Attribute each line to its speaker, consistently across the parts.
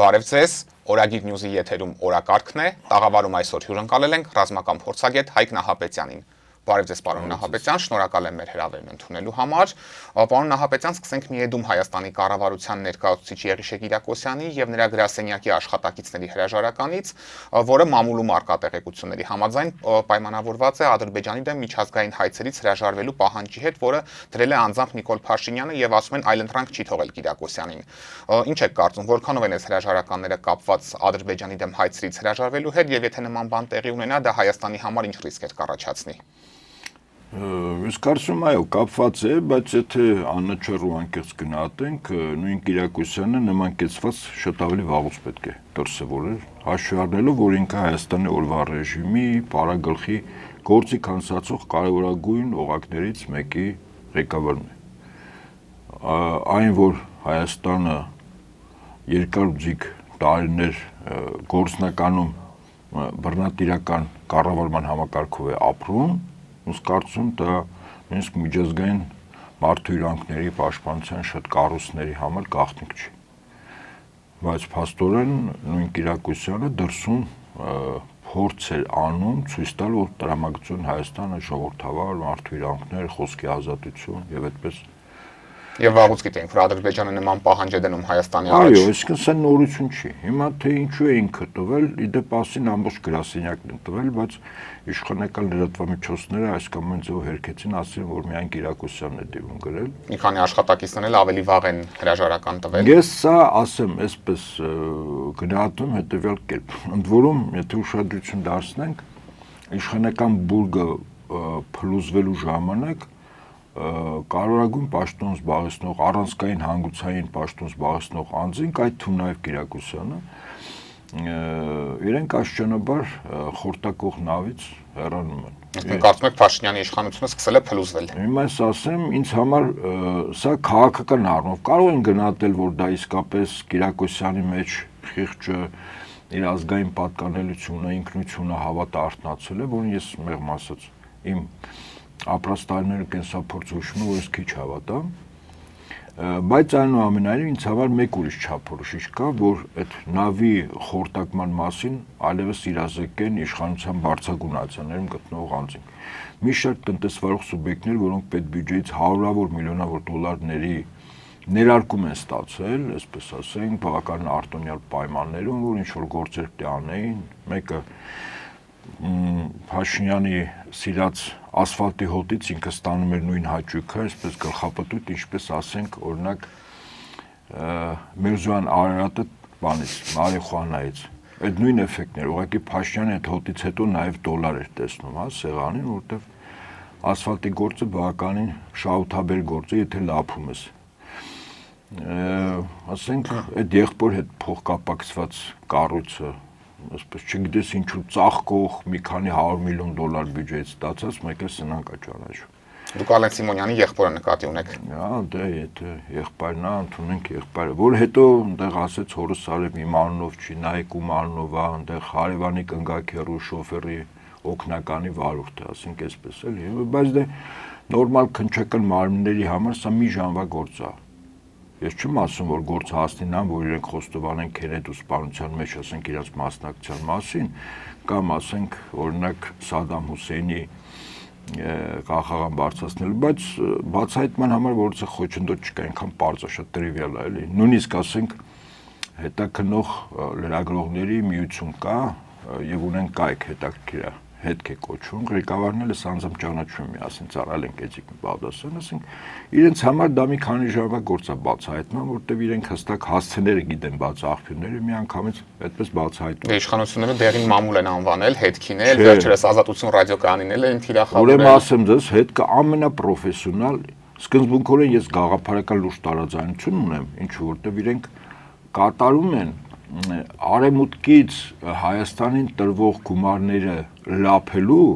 Speaker 1: Բարև ձեզ, Օրագիր Նյուզի եթերում օրակարգն է, տաղավարում այսօր հյուրընկալել ենք ռազմական փորձագետ Հայկ Նահապետյանին։ Բարև ձեզ, պարոն Նահապետյան, շնորհակալ եմ մեր հրավերն ընդունելու համար։ Պարոն Նահապետյան, սկսենք Միեդում Հայաստանի կառավարության ներկայացուցիչ Եղիշե Կիրակոսյանի եւ նրա գրասենյակի աշխատակիցների հրաժարականից, որը մամուլում արկա տեղեկությունների համաձայն պայմանավորված է Ադրբեջանի դեմ միջազգային հայցերից հրաժարվելու պահանջի հետ, որը դրել է անձամբ Նիկոլ Փաշինյանը եւ ասում են այլընտրանք չի թողել Կիրակոսյանին։ Ինչ եք կարծում, որքանով են այս հրաժարականները կապված Ադրբեջանի դեմ հայցերից հրաժարվելու հետ եւ եթե նման բան տեղի ունենա, դա Հայաստանի համար ինչ ռիսկ է կառաջացնի։
Speaker 2: Ես կարծում եմ, այո, կապված է, բայց եթե աննչառ ու անկեղծ գնահատենք, նույն Կիրակոսյանը նման կեցված շատ ավելի վաղուց պետք է դրսևորել, հաշվի առնելով, որ ինքը Հայաստանի օրվա ռեժիմի պարագլխի գործի կանցացող կարևորագույն օղակներից մեկի ղեկավարն է։ Այն, որ Հայաստանը երկարուձիգ տարիներ գործնականում բռնատիրական կառավարման համակարգով է ապրում, Ус կարծում դա նույնիսկ միջազգային մարդու իրավունքների պաշտպանության շատ կառույցների համար գաղտնիք չի։ Բայց փաստորեն նույն Կիրակոսյանը դրսում փորձ էր անում ցույց տալ, որ տրամագծություն Հայաստանը ժողովրդավար մարդու իրավունքներ, խոսքի ազատություն եւ այդպես
Speaker 1: Եվ վաղուց գիտենք, որ Ադրբեջանը նման պահանջ է դնում Հայաստանի առաջ։
Speaker 2: Այո, այսինքն սա նորություն չի։ Հիմա թե ինչու է ինքը տվել, իդեպ ասին ամբողջ գրասենյակն են տվել, բայց իշխանական լրատվամիջոցները այս կամ այն ձեւով հերքեցին, ասին, որ միայն Կիրակոսյանն է դիվում գրել։
Speaker 1: Մի քանի աշխատակիցներ էլ ավելի վաղ են հրաժարական տվել։
Speaker 2: Ես սա ասեմ, այսպես գնահատում հետեւյալ կերպ։ Ընդ որում, եթե ուշադրություն դարձնենք, իշխանական բուրգը փլուզվելու ժամանակ կարևորագույն պաշտոն զբաղեցնող առանցքային հանգուցային պաշտոն զբաղեցնող անձինք, այդ թվում նաև Կիրակոսյանը, իրենք աստիճանաբար խորտակող նավից հեռանում են։
Speaker 1: Այսինքն կարծում եք Փաշինյանի իշխանությունը սկսել է փլուզվել։
Speaker 2: Հիմա ես ասեմ, ինձ համար սա քաղաքական առումով կարող են գնահատել, որ դա իսկապես Կիրակոսյանի մեջ խիղճը իր ազգային պատկանելությունը, ինքնությունը հավատը արթնացել է, որին ես մեղմ ասած իմ ապրած տարիները կենսափորձ հուշում որ ես քիչ հավատամ, բայց այնուամենայնիվ ինձ համար մեկ ուրիշ չափորոշիչ կա, որ այդ նավի խորտակման մասին այլևս իրազեկեն իշխանության բարձրագույն ացիաներում գտնող անձինք։ Մի շարք տնտեսվարող սուբյեկտներ, որոնք պետբյուջեից հարյուրավոր միլիոնավոր դոլարների ներարկում են ստացել, այսպես ասենք, բավական արտոնյալ պայմաններում, որ ինչ-որ գործեր պետք է անեին, մեկը Փաշինյանի սիրած ասֆալտի հոտից ինքը ստանում էր նույն հաճույքը, այսպես գլխապտույտ, ինչպես ասենք, օրինակ Միրզոյան Արարատը բանից, մարիխուանայից։ Այդ նույն էֆեկտն էր, ուղղակի Փաշինյանը այդ հոտից հետո նաև դոլար էր տեսնում, հա, սեղանին, որտեղ ասֆալտի գործը բավականին շահութաբեր գործ է, եթե լափում ես։ Ասենք, այդ եղբոր հետ փոխկապակցված կառույցը Այսպես չգիտես ինչու ծաղկող մի քանի 100 միլիոն դոլար բյուջեից ստացած մեկ է սնանկ է ճանաչում։
Speaker 1: Դուք Ալեն Սիմոնյանի եղբորը նկատի ունեք։
Speaker 2: Հա, դե եթե եղբայրն է, ընդունենք եղբայրը, որ հետո այնտեղ ասեց հորս Սարև իմ անունով չի, նայեք ում անունով է, այնտեղ հարևանի կնգակերու շոֆերի օգնականի վարորդ է, ասենք այսպես էլի, բայց դե նորմալ քնչական մարմինների համար սա մի ժամվա գործ է։ Ես չեմ ասում, որ գործը հասնի նան, որ իրենք խոստովանեն քերետ ու սպանության մեջ, ասենք իրաց մասնակցության մասին, կամ ասենք, օրինակ Սադամ Հուսեյնի ղախաղան բարձրացնելու, բայց բացահայտման համար որոնց խոչընդոտ չկա, այնքան պարզ է, շատ տրիվիալ է, էլի։ Նույնիսկ ասենք հետաքնող լրագրողների միություն կա եւ ունեն կայք հետաքրքիր հետք է կոչվում, ղեկավարն էլ անձամբ ճանաչում միասին ծառայել են Էջիկ Բաղդասարյան, ասենք իրենց համար դա մի քանի ժամվա գործ է բացահայտման, որտեղ իրենք հստակ հասցեները գիտեն բաց աղբյուրները միանգամից այդպես բացահայտում։
Speaker 1: Դե իշխանությունները դեղին մամուլ են անվանել, հետքին էլ, վերջերս Ազատություն ռադիոկայանին էլ են թիրախավորել։
Speaker 2: Ուրեմն ասեմ ձեզ, հետքը ամենապրոֆեսիոնալ, սկզբունքորեն ես գաղափարական լուրջ տարաձայնություն ունեմ, ինչու որտեղ իրենք կատարում են արևմուտքից Հայաստանին տրվող գումարները լափելու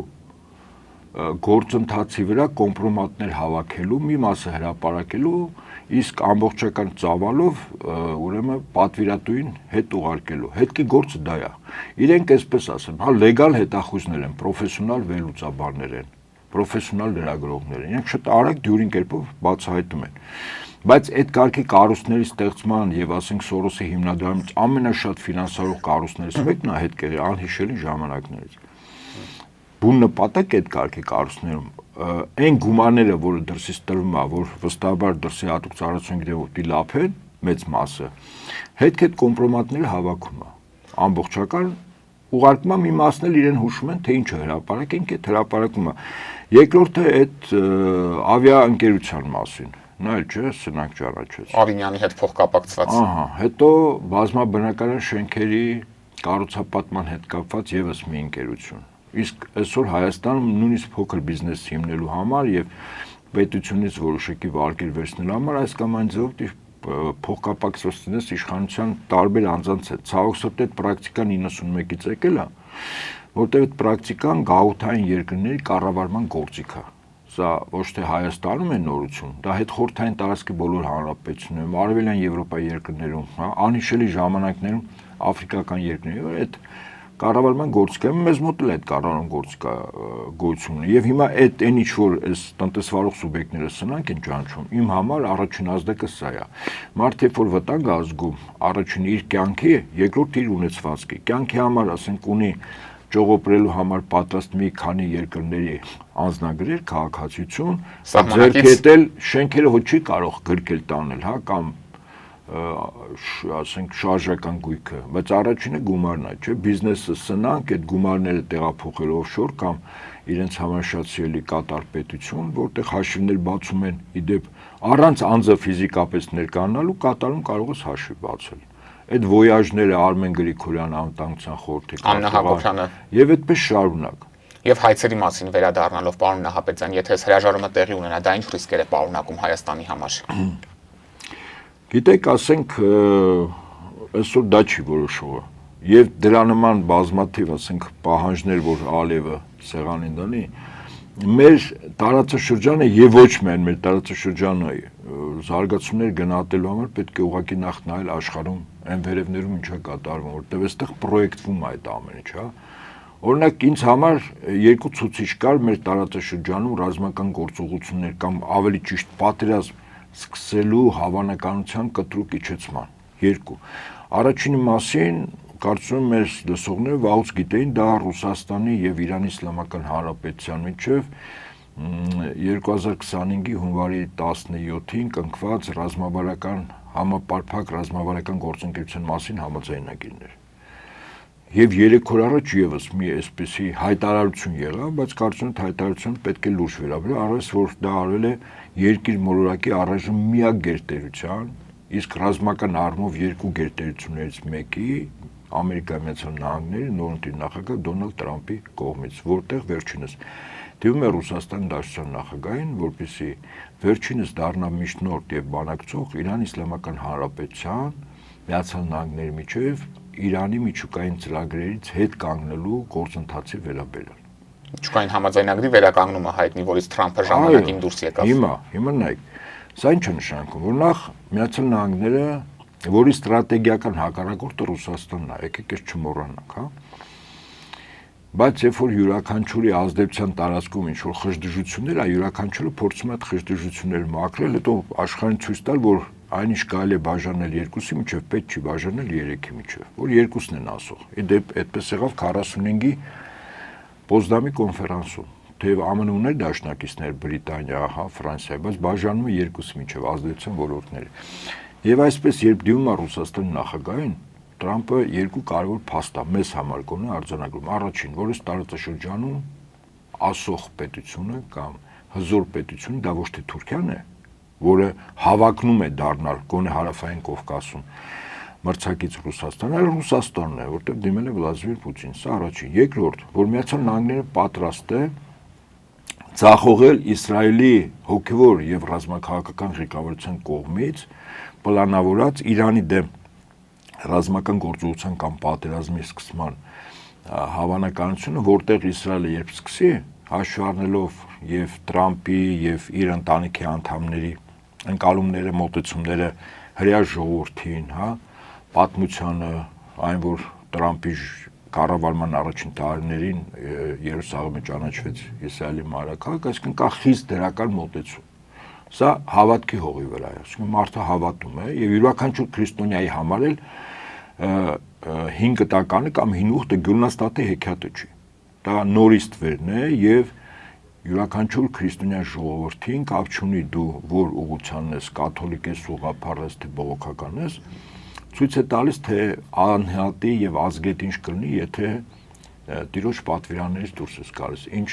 Speaker 2: գործընթացի վրա կոմպրոմատներ հավաքելու, մի մասը հրապարակելու, իսկ ամբողջական ծավալով ուրեմն պատվիրատուին հետ ուղարկելու։ Հետքի գործը դա է։ Իրենք այսպես ասեմ, հա լեգալ հետախույզներ են, պրոֆեսիոնալ վերլուծաբաններ են, պրոֆեսիոնալ լրագրողներ են։ Իրենք շատ արագ դյուրին կերպով բացահայտում են։ Բայց այդ կարգի կառույցների ստեղծման եւ ասենք Սորոսի հիմնադրամից ամենաշատ ֆինանսավորող կառույցներից մեկն է հետքերի անհիշելի ժամանակներից։ Բուն նպատակ այդ կարգի կառույցներում այն գումարները, որը դրսից տրվում է, որ վստահաբար դրսի հատուկ ծառայություն գիտեն որ դիլափեն մեծ մասը, հետ կոմպրոմատները հավաքում է։ Ամբողջական ուղարկման մի մասն էլ իրեն հուշում են, թե ինչը հրապարակենք, այդ հրապարակումը։ Երկրորդը այդ ավիա ընկերության մասին։ Նա էլ չէ, սնանք ճանաչեց։
Speaker 1: Ավինյանի հետ փոխկապակցված։
Speaker 2: Ահա, հետո բազմաբնակարան շենքերի կառուցապատման հետ կապված եւս մի ընկերություն։ Իսկ այսօր Հայաստանում նույնիսկ փոքր բիզնես հիմնելու համար եւ պետությունից որոշակի վարկեր վերցնելու համար այս կամ այն ձևով փոխկապակցությունից իշխանության տարբեր անձանց հետ։ Ցավոք սրտի այդ պրակտիկան 91-ից եկել է, որտեղ այդ պրակտիկան գաղութային երկրների կառավարման գործիք է։ Սա ոչ թե Հայաստանում է նորություն, դա հետխորհրդային տարածքի բոլոր հանրապետություններում, արևելյան Եվրոպայի երկրներում, անհիշելի ժամանակներում աֆրիկական երկրներում այդ կառավարման գործիքը մեզ մոտ էլ այդ կառավարման գործիքը գոյություն ունի եւ հիմա այդ այն ինչ որ այս տնտեսվարող սուբյեկտները սնանք են ճանաչում իմ համար առաջին ազդակը սա է մարդը որ վտանգ ազգում առաջին իր կյանքի երկրորդ իր ունեցվածքի կյանքի համար ասենք ունի ճողոպրելու համար պատրաստ մի քանի երկրների անձնագրեր քաղաքացիություն ձեռքետել շենքերը ոչ չի կարող գրկել տանել հա կամ ասենք շարժական գույքը, բայց առաջինը գումարն է, չէ, բիզնեսը սնանք այդ գումարները տեղափոխել օֆշոր կամ իրենց համար շատ սիրելի կատար պետություն, որտեղ հաշիվներ բացում են իդեպ առանց անձը ֆիզիկապես ներկայանալու կատարում կարող ես հաշիվ բացել։ Այդ ոյաժները Արմեն Գրիգորյան անվտանգության խորհրդի
Speaker 1: Աննա Հակոբյանը
Speaker 2: եւ այդպես շարունակ։
Speaker 1: Եվ հայցերի մասին վերադառնալով պարոն Նահապետյան, եթե հրաժարումը տեղի ունենա, դա ինչ ռիսկեր է պարունակում Հայաստանի համար։
Speaker 2: Գիտեք, ասենք, այսօր դա չի որոշողը, և դրա նման բազմաթիվ, ասենք, պահանջներ, որ ալևը սեղանին դանի, մեր տարածաշրջանը և ոչ միայն մեր տարածաշրջանը զարգացումներ գնահատելու համար պետք է ուղղակի նախ նայել աշխարհում այն վերևներում ինչա կատարվում, որտեղ այստեղ պրոյեկտվում է այդ ամեն ինչ, հա։ Օրինակ ինձ համար երկու ցուցիչ կար մեր տարածաշրջանում ռազմական գործողություններ կամ ավելի ճիշտ պատերազմ սկսելու հավանականության կտրուկ իջեցման երկու առաջինի մասին կարծում եմ մեր լսողները վաղուց գիտեին դա Ռուսաստանի եւ Իրանի Իսլամական Հանրապետության միջև 2025-ի հունվարի 17-ին կնքված ռազմավարական համապարփակ ռազմավարական գործընկերության մասին համաձայնագիրներ եւ 3 օր առաջ եւս մի այսպիսի հայտարարություն եղավ, բայց կարծում եմ հայտարարությունը պետք է լուրջ վերաբերել, առավել որ դա արվել է երկիր մոլորակի առայժմ միակ գերտերության, իսկ ռազմական առումով երկու գերտերություններից մեկի Ամերիկայի Միացյալ Նահանգների նորընտիր նախագահ Դոնալդ Տրամփի կողմից, որտեղ վերջինս դիմում է Ռուսաստանի Դաշնության նախագահին, որպեսզի վերջինս դառնա միջնորդ եւ բանակցող Իրանի Իսլամական Հանրապետության Միացյալ Նահանգների միջև Իրանի միջուկային ծրագրերից հետ կանգնելու գործընթացի վերաբերյալ։
Speaker 1: Միջուկային համաձայնագրի վերականգնումը հայտնի, որից Թրամփը ժամանակին դուրս եկավ։
Speaker 2: Հիմա նայեք, սա ինչ է նշանակում, որ նախ Միացյալ Նահանգները, որի ստրատեգիական հակառակորդը Ռուսաստանն է, եկեք ես չմոռանանք, հա։ Բայց երբ որ յուրաքանչյուրի ազդեցության տարածքում ինչ որ խժդժություններ, յուրաքանչյուրը փորձում է այդ խժդժությունները մաքրել, հետո աշխարհին ցույց տալ, որ այնիշ կարելի է բաժանել երկուսի միջև, պետք չի բաժանել 3-ի միջև, որ երկուսն են ասող։ Իդեպ այդպես եղավ 45-ի Պոզդամի կոնֆերանսում, թեև ԱՄՆ ուներ դաշնակիցներ Բրիտանիա, հա, Ֆրանսիա, բայց բաժանում է երկուսի միջև ազդեցության ոլորտները։ Եվ այսպես երբ դիմում է Ռուսաստանի նախագահին, Տրամփը երկու կարևոր փաստ է մեզ համար կոնե արձանագրում։ Առաջին, որ այս տարածաշրջանում ասող պետությունը կամ հզոր պետությունը դա ոչ թե Թուրքիան է, որը հավակնում է դառնալ կոնե հարավային Կովկասում մրցակից Ռուսաստան, այլ Ռուսաստանն է, որտեղ դիմել է Վլադիմիր Պուտին, սա առաջին։ Երկրորդ, որ Միացյալ Նահանգները պատրաստ է ցախողել Իսրայելի հոգևոր եւ ռազմաքաղաքական ղեկավարության կողմից պլանավորած Իրանի դեմ ռազմական գործողության կամ պատերազմի սկսման հավանականությունը, որտեղ Իսրայելը երբ սկսի, հաշվի առնելով եւ Տրամփի եւ իր ընտանիքի անդամների ընկալումները, մոտեցումները հրեա ժողովրդին, հա, պատմությանը, այն որ Տրամփի կառավարման առաջին տարիներին Երուսաղեմը ճանաչվեց Իսրայելի մայրաքաղաք, այսինքն կա խիստ դրական մոտեցում։ Սա հավատքի հողի վրա է, ասում մարդը հավատում է եւ յուրաքանչյուր քրիստոնյայի համար էլ 5 տականը կամ 5 ուխտը Գյուլնաստատի հեքիաթը չի։ Դա նորից տվերն է եւ յուրաքանչյուր քրիստոնյա ժողովրդին կապ չունի դու որ ուղղությանն ես, կաթոլիկ ես, ուղղափառ ես, թե բողոքական ես, ցույց է տալիս թե անհատի եւ ազգետ ինչ կլինի, եթե տիրոջ պատվիրաններից դուրս ես գալիս, ինչ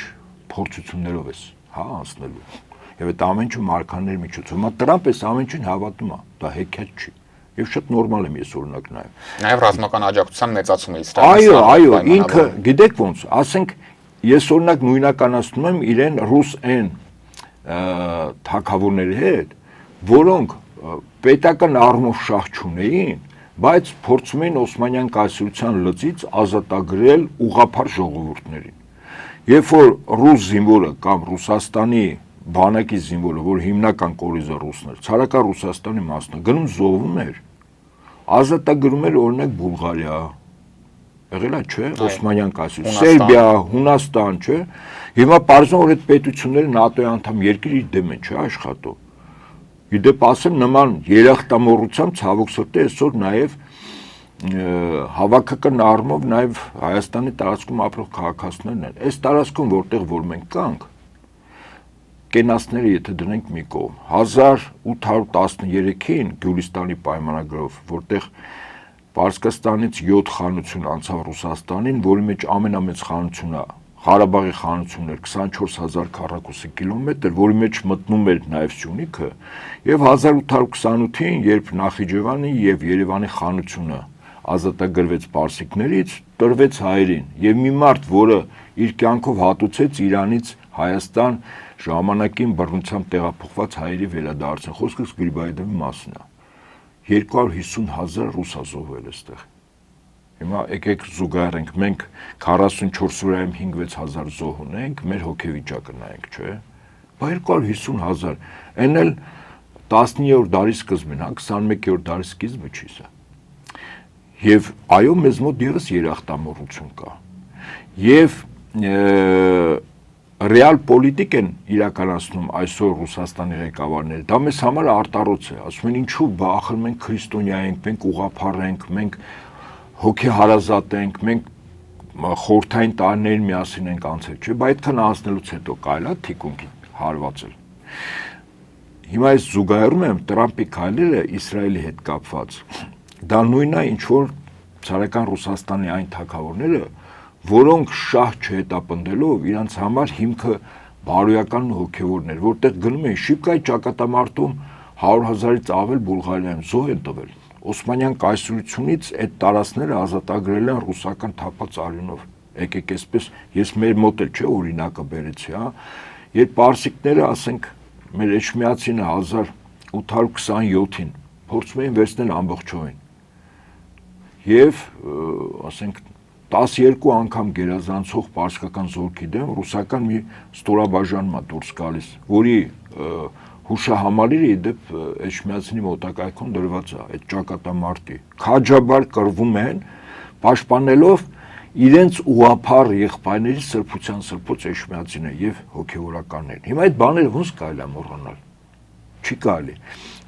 Speaker 2: փորձություններով ես, հա, անցնելու։ Եվ այդ ամեն ինչը մարգարեների միջոցով։ Հիմա Տրամպը այս ամեն ինչին հավատում է, դա հեքիաթ չի։ Եվ շատ նորմալ եմ ես օրինակ նայում։
Speaker 1: Նաև ռազմական աջակցության մեծացում է
Speaker 2: Իսրայելը։ Այո, ինքը գիտեք ոնց, ասենք ես օրինակ նույնականացնում եմ իրեն ռուս են թագավորների հետ, որոնք պետական առումով շահ չունեին, բայց փորձում էին Օսմանյան կայսրության լծից ազատագրել ուղղափառ ժողովուրդներին։ Երբ որ ռուս զինվորը կամ Ռուսաստանի բանակի զինվորը, որ հիմնական կորիզը ռուսն էր, ցարական Ռուսաստանի մասն է, գնում զոհվում էր, ազատագրում էր օրինակ Բուլղարիա, եղել է, չէ, Օսմանյան կայսրություն, Սերբիա, Հունաստան, չէ։ Հիմա պարզվում որ այդ պետությունները ՆԱՏՕ-ի անդամ երկիր իր դեմ են, չէ, աշխատող։ Իդեպ ասեմ նման երախտամոռությամբ ցավոք սրտի այսօր նաև հավաքական առումով նաև Հայաստանի տարածքում ապրող քաղաքացիներն են։ Այս տարածքում որտեղ որ մենք կանք, կենացները եթե դնենք մի կողմ 1813-ին Գյուլիստանի պայմանագրով, որտեղ Պարսկաստանից 7 խանություն անցավ Ռուսաստանին, որի մեջ ամենամեծ խանությունը Ղարաբաղի խանությունն էր 24000 քառակուսի կիլոմետր, որի մեջ մտնում էր նաև Սյունիքը, եւ 1828-ին, երբ Նախիջևանի եւ Երևանի խանությունը ազատագրվեց պարսիկներից, տրվեց հայերին, եւ մի մարդ, որը իր կյանքով հատուցեց Իրանից Հայաստան ժամանակին բռնությամբ տեղափոխված հայերի վերադարձը, խոսքը Գրիբայեդովի մասին է։ 250,000 ռուս ազոհվել այստեղ։ Հիմա եկեք զուգահեռենք, մենք 44 օրայում 5-6000 զոհ ունենք, մեր հոգեվիճակը նայենք, չէ՞։ Բա 250,000, այն էլ 19-րդ դարի սկզբին, հա, 21-րդ դարի սկիզբը չի սա։ Եվ այո, մեզ մոտ եւս երախտամոռություն կա։ Եվ ռեալ պոլիտիկ են իրականացնում այսօր Ռուսաստանի ղեկավարները։ Դա մեզ համար արտառոց է, ասում են ինչու ախր մենք քրիստոնյա ենք, մենք ուղղափառ ենք, մենք հոգեհարազատ ենք, մենք խորթային տարիներին միասին ենք անցել, չէ՞, բայց այդքան անցնելուց հետո կարելի է թիկունքի հարվածել։ Հիմա ես զուգահեռում եմ Տրամպի քայլերը Իսրայելի հետ կապված։ Դա նույնն է, ինչ որ ցարական Ռուսաստանի այն թագավորները, որոնք շահ չհետապնդելով իրանց համար հիմքը բարոյական ու հոգևորներ, որտեղ գնում են Շիպկայի ճակատամարտում 100,000-ից ավել Բուլղարիայում զոհ են տվել։ Օսմանյան կայսրությունից այդ տարածքները ազատագրել են ռուսական թափած արյունով։ Եկեք այսպես, ես մեր մոտ էլ չէ օրինակը բերեցի, հա, երբ պարսիկները, ասենք, մեր Էջմիածինը 1827-ին փորձում էին վերցնել ամբողջովին։ Եվ, ասենք, 12 անգամ գերազանցող պարսկական զորքի դեմ ռուսական մի ստորաբաժանումա դուրս գալիս, որի հուշահամալիրը իդեպ Էջմիածինի մոտակայքում դրված է, այդ ճակատամարտի։ Քաջաբար կռվում են, պաշտպանելով իրենց ուղափառ եղբայրների սրբության սրբոց Էջմիածինը եւ հոգեվորականներին։ Հիմա այդ բաները ոնց կարելի է մոռանալ։ Չի կարելի։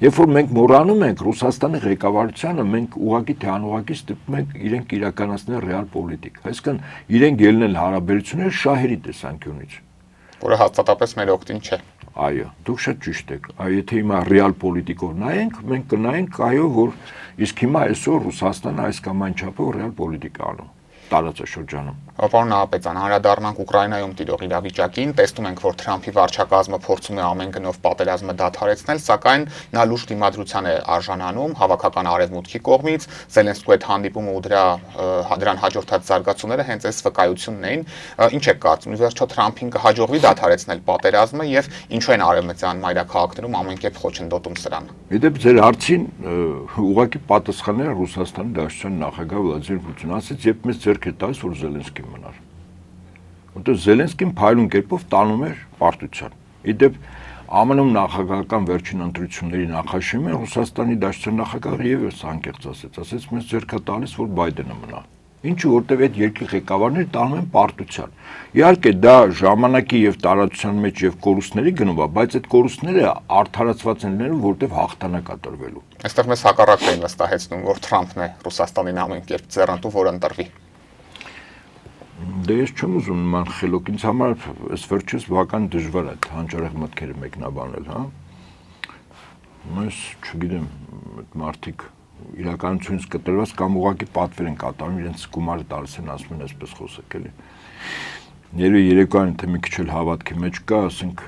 Speaker 2: Երբ որ մենք մոռանում ենք Ռուսաստանի ղեկավարությանը, մենք ուղղակի թե անուղղակի ստիպում ենք իրենք իրականացնել ռեալ պոլիտիկ, այսինքն իրենք ելնել հարաբերություններ շահերի տեսանկյունից,
Speaker 1: որը հաստատապես մեր օգտին չէ։
Speaker 2: Այո, դուք շատ ճիշտ եք։ Այո, եթե հիմա ռեալ պոլիտիկով նայենք, մենք կնայենք, այո, որ իսկ հիմա այսօր Ռուսաստանը այս կամ այն չափով ռեալ պոլիտիկա անում տարածաշրջանում։
Speaker 1: Պարոն Նահապետյան, անդրադառնանք Ուկրաինայում տիրող իրավիճակին, տեսնում ենք, որ Թրամփի վարչակազմը փորձում է ամեն գնով պատերազմը դադարեցնել, սակայն նա լուրջ դիմադրության է արժանանում հավաքական արևմուտքի կողմից, Զելենսկու հետ հանդիպումը ու դրան հաջորդած զարգացումները հենց այս վկայությունն էին։ Ինչ եք կարծում, ի վերջո Թրամփին կհաջողվի դադարեցնել պատերազմը եւ ինչու են արևմտյան մայրաքաղաքներում ամենքեփ խոչընդոտում սրան։
Speaker 2: Իդեպ ձեր հարցին ուղղակի պատասխանները Ռուսաստանի Դաշնության նախագահ Վլադիմիր Պուտինն ասաց, երբ մեզ ձեռք է տալիս, որ Զելենսկին մնար։ Որտեղ Զելենսկին փայլուն կերպով տանում էր պարտության։ Իդեպ ԱՄՆ-ում նախագահական վերջին ընտրությունների նախաշեմը Ռուսաստանի Դաշնության նախագահը եւս անկեղծ ասաց, մեզ ձեռք է տալիս, որ Բայդենը մնա։ Ինչու որտեվ այդ երկրի ղեկավարները տանում են պարտության։ Իհարկե դա ժամանակի եւ տարածության մեջ եւ կորուստների գնում է, բայց այդ կորուստները արդարացված են լինելու, որտեվ հաղթանակ է տրվելու։
Speaker 1: Այստեղ մեզ հակառակն էին վստահեցնում, որ Թրամփն է Ռուսաստանին ամեն կերպ ձեռնտու, որ ընտրվի։
Speaker 2: Դե ես չեմ ուզում նման խելոք, ինձ համար այս վերջից բավական դժվար է հանճարեղ մտքերը մեկնաբանել, հա։ Ես չգիտեմ, այդ մարդիկ իրականությունից կտրված կամ ուղղակի պատվեր են կատարում, իրենց գումարը տալիս են, ասում են այսպես խոսեք էլի։ Երևի երեկոյան թե մի քիչ էլ հավատքի մեջ կա, ասենք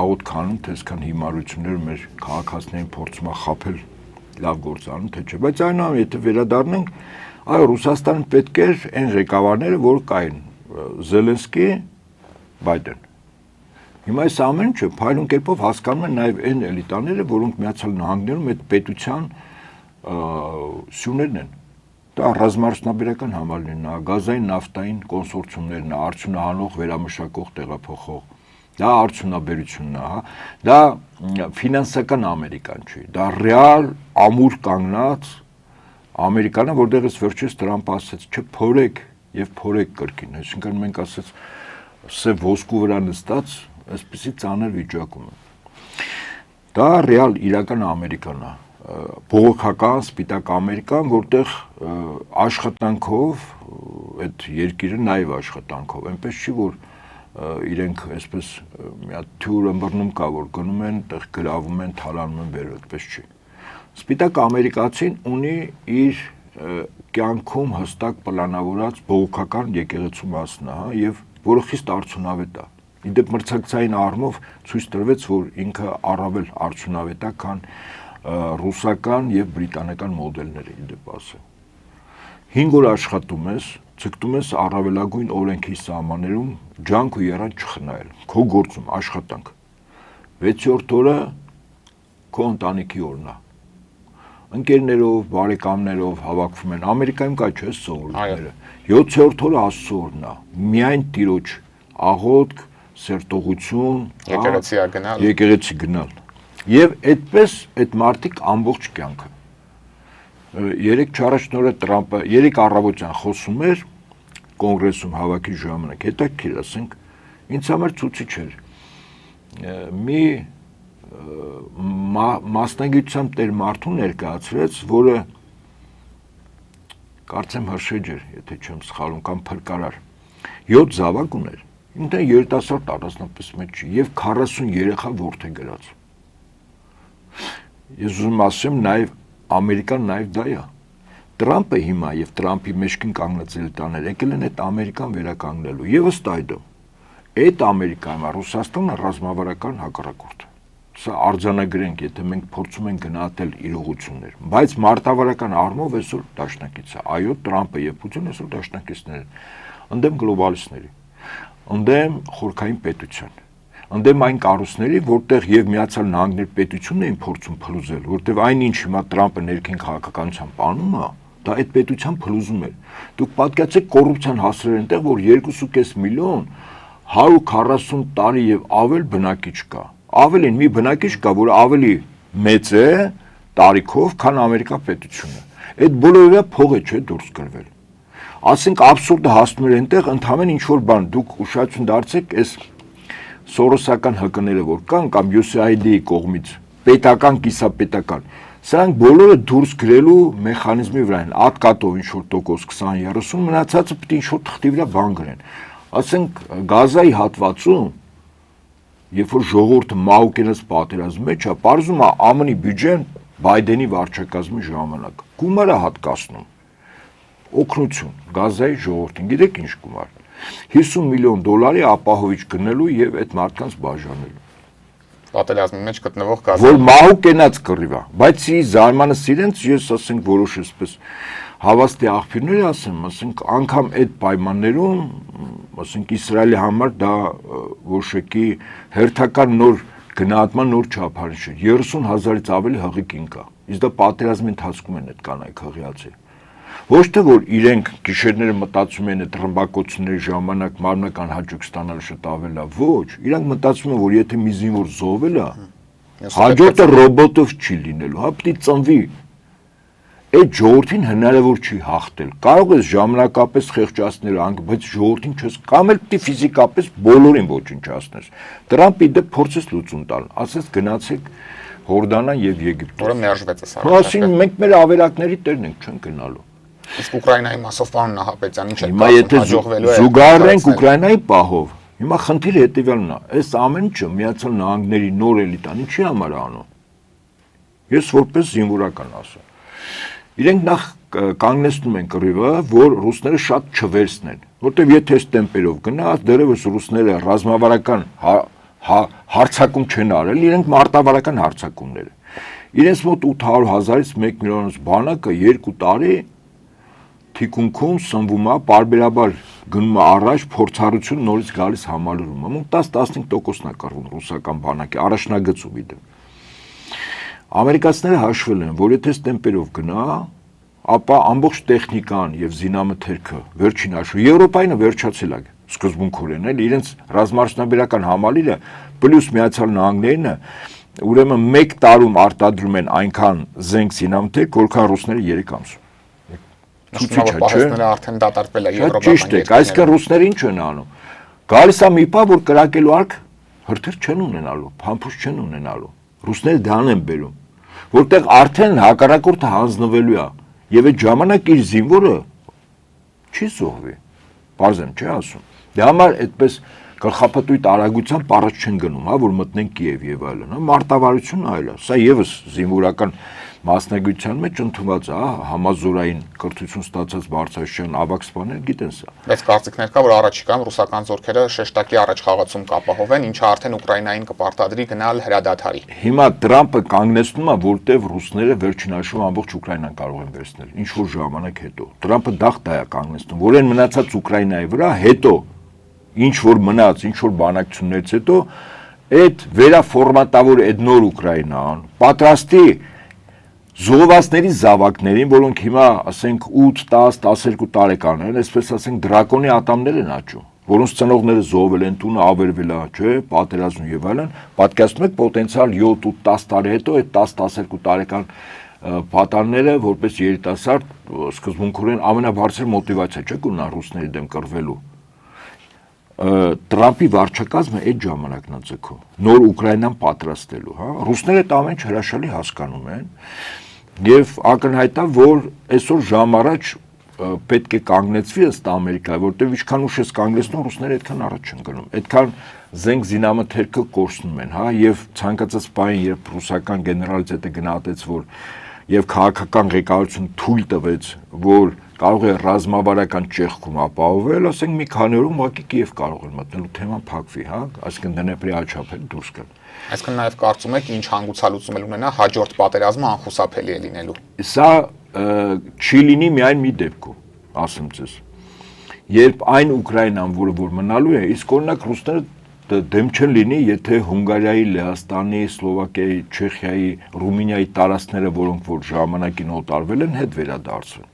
Speaker 2: աղոտ քանում, թե այսքան հիմարություններ մեր քաղաքացիներին փորձում է խաբել լավ գործ անում, թե չէ, բայց այնուամենայնիվ եթե վերադառնանք, այո, Ռուսաստանը պետք էր այն ղեկավարները, որ կային Զելենսկի, Բայդեն։ Հիմա այս ամեն ինչը փայլուն կերպով հասկանում են նաև այն էլիտաները, որոնք Միացյալ Նահանգներում այդ պետության սյուներն են։ Դա ռազմաարդյունաբերական համալիրն է, գազային նավթային կոնսորցիումներն է, արդյունահանող, վերամշակող, տեղափոխող։ Դա արդյունաբերությունն է, հա։ Դա ֆինանսական Ամերիկան չի, դա ռեալ ամուր կանգնած Ամերիկանը, որտեղ էս վերջից Տրամպը ասաց, չփորեք եւ փորեք կրկին, այսինքն մենք ասաց սև ոսկու վրա նստած այսպեսի ծանր վիճակում է։ Դա ռեալ իրական Ամերիկան է, բողոքական սպիտակ Ամերիկան, որտեղ աշխատանքով այդ երկիրը նաեւ աշխատանքով, այնպես չի որ իրենք այսպես մի հատ թյուր ըմբռնում կա, որ գնում են, տեղ գրավում են, թալանում են վերը, այդպես չի։ Սպիտակ ամերիկացին ունի իր կյանքում հստակ պլանավորած բողոքական եկեղեցու մասն է, հա, եւ որը խիստ արդյունավետ է։ Իդեպ մրցակցային առումով ցույց տրվեց, որ ինքը առավել արդյունավետ է, քան ռուսական եւ բրիտանական մոդելները, իդեպ ասեմ։ 5 օր աշխատում ես, ցկտում ես առավելագույն օրենքի սահմաններում ջանք ու երան չխնայել, քո գործում աշխատանք։ 6-րդ օրը քո ընտանիքի օրն է։ Ընկերներով, բարեկամներով հավաքվում են, Ամերիկայում կա չէ՞ սովորույթները։ 7-րդ օրը Աստծո օրն է։ Միայն Տիրոջ աղոթք, սերտողություն, եկեղեցի գնալ։ Եվ այդպես այդ մարդիկ ամբողջ կյանքը։ 3 առաջնորդը Տրամպը 3 առավոտյան խոսում էր կոնգրեսում հավաքի ժամանակ, հետաքրքիր ասենք, ինձ համար ցուցիչ էր։ Մի մասնագիտությամբ տեր մարդու ներկայացրեց, որը կարծեմ հրշեջ էր, եթե չեմ սխալվում, կամ փրկարար։ 7 զավակ ուներ։ Ինքն երիտասարդ առանձնապես մեջ չի եւ 40 երեխա որդի գրած։ Ես ուզում ասեմ նաեւ Ամերիկան նաեւ դա է։ Տրամպը հիմա եւ Տրամպի մեջքին կանգնած էլիտաներ եկել են այդ Ամերիկան վերականգնելու եւ ըստ այդմ այդ Ամերիկայում Ռուսաստանը ռազմավարական հակառակորդ է։ Սա արձանագրենք, եթե մենք փորձում ենք գնահատել իրողություններ, բայց մարտավարական առումով այսօր դաշնակից է։ Այո, Տրամպը եւ Պուտինը այսօր դաշնակիցներ են։ Ընդդեմ գլոբալիստների, ընդդեմ խորքային պետության, ընդդեմ այն կառույցների, որտեղ եւ Միացյալ Նահանգներ պետությունն էին փորձում փլուզել, որտեղ այնինչ հիմա Տրամպը ներքին քաղաքականությամբ անում է, դա այդ պետության փլուզում էր։ Դուք պատկացեք կոռուպցիան հասրել այնտեղ, որ 2.5 միլիոն 140 տարի եւ ավել բնակիչ կա։ Ավելին մի բնակիչ կա, որ ավելի մեծ է տարիքով, քան Ամերիկա պետությունը։ Այդ բոլորը փող է չէ դուրս գրվել։ Ասենք абսուրդը հասնում էր այնտեղ, ընդհանրեն ինչ որ բան, դուք ուշադրություն դարձեք, այս Սորոսական հակները որ կան կամ USAID-ի կողմից պետական, կիսապետական, սրանք բոլորը դուրս գրելու մեխանիզմի վրա են, ատկատով ինչ որ տոկոս 20-30, մնացածը պետք է ինչ որ թղթի վրա բան գրեն։ Ասենք Գազայի հատվածում, երբ որ ժողովուրդը մահուկենից պատերազմի մեջ է, պարզում է ԱՄՆ-ի բյուջեն Բայդենի վարչակազմի ժամանակ գումար է հատկացնում։ Օգնություն Գազայի ժողովրդին, գիտեք ինչ գումար։ $50 միլիոն ապահովիչ գնելու եւ այդ մարդկանց բաժանելու։
Speaker 1: Պատերազմի մեջ գտնվող գազը։
Speaker 2: Որ մահու կենաց կռիվ է, բայց զայմանս իրենց ես ասենք որոշ էսպես հավաստի աղբյուրներ ասենք անգամ այդ պայմաններում, ասենք Իսրայելի համար դա որոշակի հերթական նոր գնահատման նոր չափանիշ է։ 30,000-ից ավելի հղի կին կա։ Իսկ դա պատերազմի ընթացքում են այդ կանայք հղիացել։ Ոչ թե որ իրենք գիշերները մտածում են այդ ռմբակոծությունների ժամանակ մարմնական հաճույք ստանալը շատ ավել է, ոչ, իրանք մտածում են, որ եթե մի զինվոր զոհվել է, հաջորդը ռոբոտով չի լինելու, հա, պետք է ծնվի։ այդ ժողովրդին հնարավոր չի հաղթել։ Կարող ես ժամանակապես խեղճացնել, բայց ժողովրդին չես կամ էլ պիտի ֆիզիկապես բոլորին ոչնչացնես։ Դրան պիտի փորձես լուծում տալ, ասես գնացեք Հորդանան եւ Եգիպտոս։
Speaker 1: Որը մերժվեց սա։
Speaker 2: Այսինքն մենք մեր ավերակների տերն ենք, չենք գնալու։
Speaker 1: Իսկ Ուկրաինայի մասով պարոն Նահապետյան ինչ է
Speaker 2: Հիմա եթե
Speaker 1: հաջողվելու է։
Speaker 2: զուգահեռենք Ուկրաինայի պահով, հիմա խնդիրը հետեւյալն է, այս ամեն ինչը Միացյալ Նահանգների նոր էլիտան ինչի համար է անում։ Ես որպես զինվորական ասեմ։ Իրենք նախ կանգնեցնում են կռիվը, որ ռուսները շատ չվերցնեն, որտեվ եթե այս տեմպերով գնաց, դեռևս ռուսները ռազմավարական հարցակում չեն արել, իրենք մարտավարական հարցակումներ են։ Իրենց մոտ 800,000-ից 1 միլիոնից բանակը 2 տարի թիկունքում սնվում է, պարբերաբար գնում է առաջ, փորձառություն նորից գալիս համալրում։ Մոտ 10-15%-ն է կռվում ռուսական բանակի առաջնագծում իդեմ։ Ամերիկացիները հաշվել են, որ եթե տեմպերով գնա, ապա ամբողջ տեխնիկան եւ զինամթերքը վերջին հաշվով Եվրոպայինը վերջացել է սկզբունքորեն, էլ իրենց ռազմաարդյունաբերական համալիրը պլյուս Միացյալ Նահանգներինը ուրեմն 1 տարում արտադրում են այնքան զենք զինամթերք, որքան ռուսները 3 ամսում։
Speaker 1: Ցույց է, պահեստները արդեն դատարկվել է եվրոպական
Speaker 2: երկրներում։ Ճիշտ է, այսինքն ռուսները ինչ են անում։ Գալիս է մի պահ, որ կրակելու արկ հրթիռ չեն ունենալու, փամփուշտ չեն ունենալու։ Ռուսները դրան են բերում, որտեղ արդեն հակառակորդը հանձնվելու է, եւ այդ ժամանակ իր զինվորը չի զոհվի։ Բարձր չի ասում։ Դե համար այդպես գլխապտույտ արագությամբ առաջ չեն գնում, հա, որ մտնեն Կիև եւ այլն, հա, մարտավարությունը այլ է։ Սա եւս զինվորական մասնագիտության մեջ ընդունված է, համազորային կրթություն ստացած բարձրաշրջան ավագ սպաներ գիտեն սա։
Speaker 1: Բայց կարծիքներ կա, որ առաջիկայում ռուսական զորքերը շեշտակի առաջխաղացում կապահովեն, ինչը արդեն Ուկրաինային կպարտադրի գնալ հրադադարի։
Speaker 2: Հիմա Տրամպը կանգնեցնում է, որտեվ ռուսները վերջին հաշվով ամբողջ Ուկրաինան կարող են վերցնել, ինչ որ ժամանակ հետո։ Տրամպը դախտ է կանգնեցնում, որ այն մնացած Ուկրաինայի վրա հետո ինչ որ մնաց, ինչ որ բանակցություններից հետո այդ վերաֆորմատավոր այդ նոր Ուկրաինան պատրաստի զոհվածների զավակներին, որոնք հիմա ասենք 8, 10, 12 տարեկան են, այսպես ասենք դրակոնի ատամներ են աճում, որոնց ծնողները զոհվել են, տունը ավերվել է, չէ, պատերազմ եւ այլն, պատկերացնում եք պոտենցիալ 7 ու 10 տարի հետո այդ 10-12 տարեկան պատանները որպես երիտասարդ սկզբունքորեն ամենաբարձր մոտիվացիա չէ կունենա ռուսների դեմ կռվելու։ Տրամպի վարչակազմը այդ ժամանակն է ձգում նոր Ուկրաինան պատրաստելու, հա, ռուսները դա ամեն ինչ հրաշալի հասկանում են եւ ակնհայտ է, որ այսօր ժամ առաջ պետք է կանգնեցվի ըստ Ամերիկայի, որտեղ ինչքան ուշ ես կանգնեցնում, ռուսները այդքան առաջ են գնում, այդքան զենք զինամթերքը կորցնում են, հա, եւ ցանկացած բան, երբ ռուսական գեներալից հետը գնահատեց, որ եւ քաղաքական ղեկավարություն թույլ տվեց, որ կարող է ռազմավարական ճեղքում ապահովել, ասենք մի քանի օրում ուղղակի Կիև կարող էր մտնել ու թեման փակվի, հա, այսինքն Դնեպրի աչափել դուրս գալ։
Speaker 1: Այսինքն նաև կարծում եք ինչ հանգուցալուծում էլ ունենա հաջորդ պատերազմը անխուսափելի է լինելու։
Speaker 2: Սա չի լինի միայն մի դեպքում, ասեմ ձեզ։ Երբ այն Ուկրաինան, որը որ մնալու է, իսկ օրինակ ռուսները դեմ չեն լինի, եթե Հունգարիայի, Լեհաստանի, Սլովակիայի, Չեխիայի, Ռումինիայի տարածքները, որոնք որ ժամանակին օտարվել են, հետ վերադարձվեն։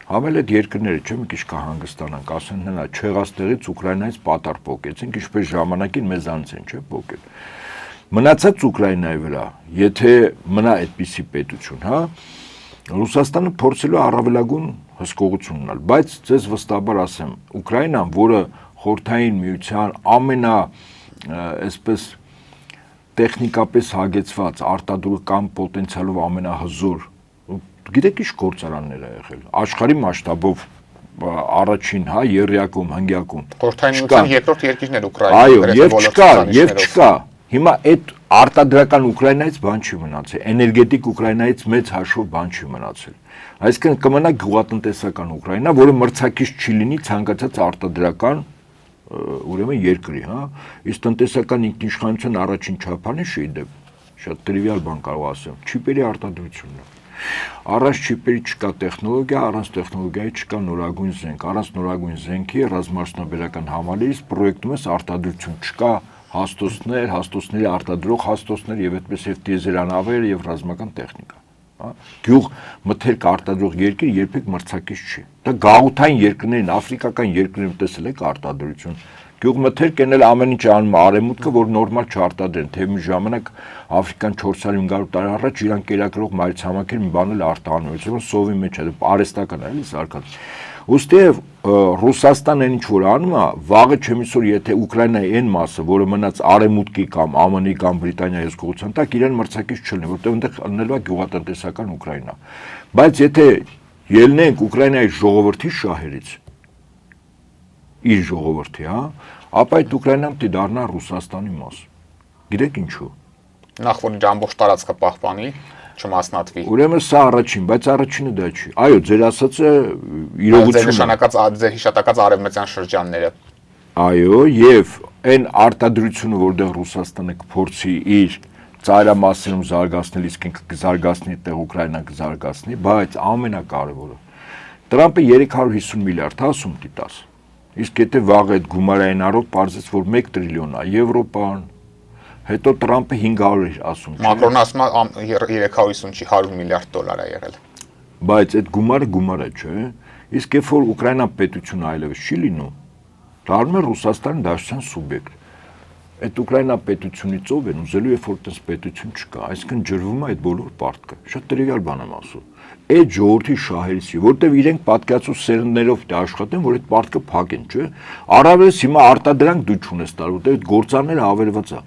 Speaker 2: Համել այդ երկրները չէ, մի քիչ կհանգստանանք, ասեն հնա Չեղաստեղից Ուկրաինայից պատար փոկեցինք, ինչպես ժամանակին մեզանից են, չէ, փոկել։ Մնացած Ուկրաինայի վրա, եթե մնա այդպիսի պետություն, հա, Ռուսաստանը փորձելու առավելագույն հսկողություն ունենալ, բայց ձեզ վստահաբար ասեմ, Ուկրաինան, որը խորհրդային միության այսպես տեխնիկապես հագեցված արտադրական պոտենցիալով ամենահզոր, գիտեք ինչ գործարաններ է եղել, աշխարհի մասշտաբով առաջին, հա, եռյակում, հնգյակում։
Speaker 1: Խորհրդային միության երկրորդ երկիրն էր Ուկրաինան։
Speaker 2: Այո, եւ չկա։ Հիմա այդ արտադրական Ուկրաինայից բան չի մնացել, էներգետիկ Ուկրաինայից մեծ հաշվով բան չի մնացել։ Այսինքն կմնա գյուղատնտեսական Ուկրաինա, որը մրցակից չի լինի ցանկացած արտադրական ուրեմն երկրի, հա, իսկ տնտեսական ինքնիշխանության առաջին չափանիշը իդեպ շատ տրիվիալ բան կարող ասեմ, չիպերի արտադրությունն է։ Առանց չիպերի չկա տեխնոլոգիա, առանց տեխնոլոգիայի չկա նորագույն զենք, առանց նորագույն զենքի ռազմաարդյունաբերական համալիրից պրոյեկտում ես արտադրություն, չկա հաստոցներ, հաստոցների արտադրող հաստոցներ եւ այդպես եւ տիեզերանավեր եւ ռազմական տեխնիկա, հա։ Գյուղ մթերք արտադրող երկիր երբեք մրցակից չի։ Դա գաղութային երկրներին, աֆրիկական երկրներում տեսել եք արտադրություն, Գյուղմթերք են էլ ամեն ինչ անում արևմուտքը, որ նորմալ չարտադրեն, թե մի ժամանակ Աֆրիկան 400-500 տարի առաջ իրան կերակրող մայրցամաքեր մի բան էլ արտահանում էր, որ սովի մեջ է, արհեստական է, էլի զարգացած։ Ոստի Ռուսաստանն այն ինչ որ անում է, վաղը չեմ իսօր եթե Ուկրաինայի այն մասը, որը մնաց արևմուտքի կամ ԱՄՆ-ի կամ Բրիտանիայի հսկողության տակ, իրեն մրցակից չլինի, որտեղ այնտեղ ելնելու է գյուղատնտեսական Ուկրաինա։ Բայց եթե ելնենք Ուկրաինայի ժողովրդի շահերից, իր ժողովրդի, հա, ապա այդ Ուկրաինան պիտի դառնա Ռուսաստանի մաս։ Գիտեք ինչու։
Speaker 1: Նախ որ իր ամբողջ տարածքը պահպանի, չմասնատվի։
Speaker 2: Ուրեմն սա առաջին, բայց առաջինը դա չի։ Այո, ձեր ասածը իրողությունն է։
Speaker 1: Նշանակած ձեր հիշատակած արևմտյան շրջանները։
Speaker 2: Այո, եւ այն արտադրությունը, որտեղ Ռուսաստանը կփորձի իր ծայրամասերում զարգացնել, իսկ ինքը կզարգացնի տեղ Ուկրաինան կզարգացնի, բայց ամենակարևորը Տրամպը 350 միլիարդ ասում դիտաս։ Իսկ եթե վաղ այդ գումարային առով բարձեց, որ 1 տրիլիոն է, Եվրոպան, հետո Տրամպը 500 էր ասում։
Speaker 1: Մակրոնը ասում է 350 չի 100 միլիարդ դոլար է եղել։
Speaker 2: Բայց այդ գումար է, չէ՞։ Իսկ երբ որ Ուկրաինան պետությունը այլևս չի լինում, դառնում է Ռուսաստանի դաշնության սուբյեկտ։ Այդ Ուկրաինա պետությունից ով են ուզելու, երբ որ այդպես պետություն չկա, այսինքն ջրվում է այդ բոլոր պարտքը։ Շատ տրիվիալ բան եմ ասում։ Այդ ժողովրդի շահերից, որտեվ իրենք պատկացող սերնդներով աշխատեն, որ այդ պարտքը փակեն, չէ՞։ Առավելս հիմա արտադրանք դու չունես տալ, որտեվ այդ գործարները ավերված է։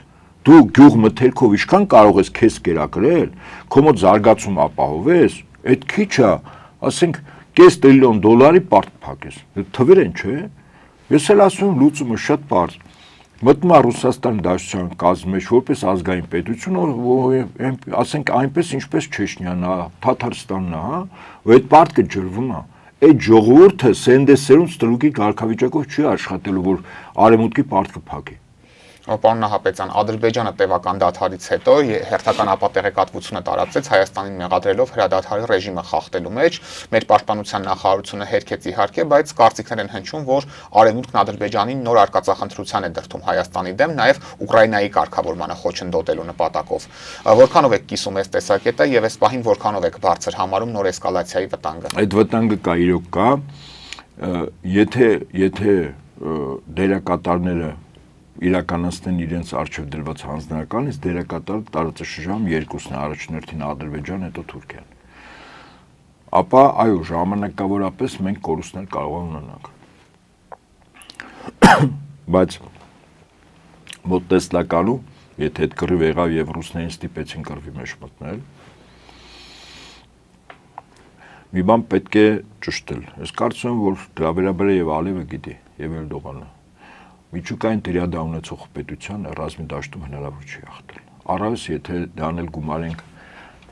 Speaker 2: Դու գյուղ մթերքով ինչքան կարող ես քեզ կերակրել, քո մոտ զարգացում ապահովես, այդ քիչ է, ասենք, $5 տրիլիոն պարտ փակես։ Թվեր են, չէ՞։ Ես էլ ասում եմ լուծումը շատ բարձ։ Մտնում է Ռուսաստանի դաշնության կազմի մեջ որպես ազգային պետություն, ասենք այնպես ինչպես Չեչնիան է, Թաթարստանն է, հա, ու այդ պարտքը ջրվում է։ Այդ ժողովուրդը սերունդեսերունդ ստրուկի կարգավիճակով չի աշխատելու, որ արևմուտքի պարտքը փակի։
Speaker 1: Պարոն Նահապետյան, Ադրբեջանը տևական դադարից հետո հերթական ապատեղեկատվությունը տարածեց Հայաստանին մեղադրելով հրադադարի ռեժիմը խախտելու մեջ։ Մեր պաշտպանության նախարարությունը հերքեց իհարկե, բայց կարծիքներ են հնչում, որ Արևմուտքն Ադրբեջանին նոր արկածախնդրության է դրդում Հայաստանի դեմ, նաև Ուկրաինայի կարգավորմանը խոչընդոտելու նպատակով։ Որքանով եք կիսում այս տեսակետը եւ այս պահին որքանով եք բարձր համարում նոր էսկալացիայի վտանգը։
Speaker 2: Այդ վտանգը կա, իրոք կա, եթե դերակատարները իրականացնեն իրենց արժև դրված հանձնարարականից, դերակատարը տարածաշրջանում երկուսն է, առաջնորդին Ադրբեջան, հետո Թուրքիան։ Ապա այո, ժամանակավորապես մենք կորուստներ կարող ունենանք։ Բայց մոտ տեսլականում, եթե այդ կռիվ եղավ եւ ռուսներին ստիպեցին կռվի մեջ մտնել, մի բան պետք է ճշտել։ Ես կարծում եմ, որ դրա վերաբերյալ եւ Ալիևը գիտի, եւ Էրդողանը։ Միջուկային տիրյադա ունեցող պետությանը ռազմի դաշտում հնարավոր չի հաղթել։ Առավելս եթե դրան էլ գումարենք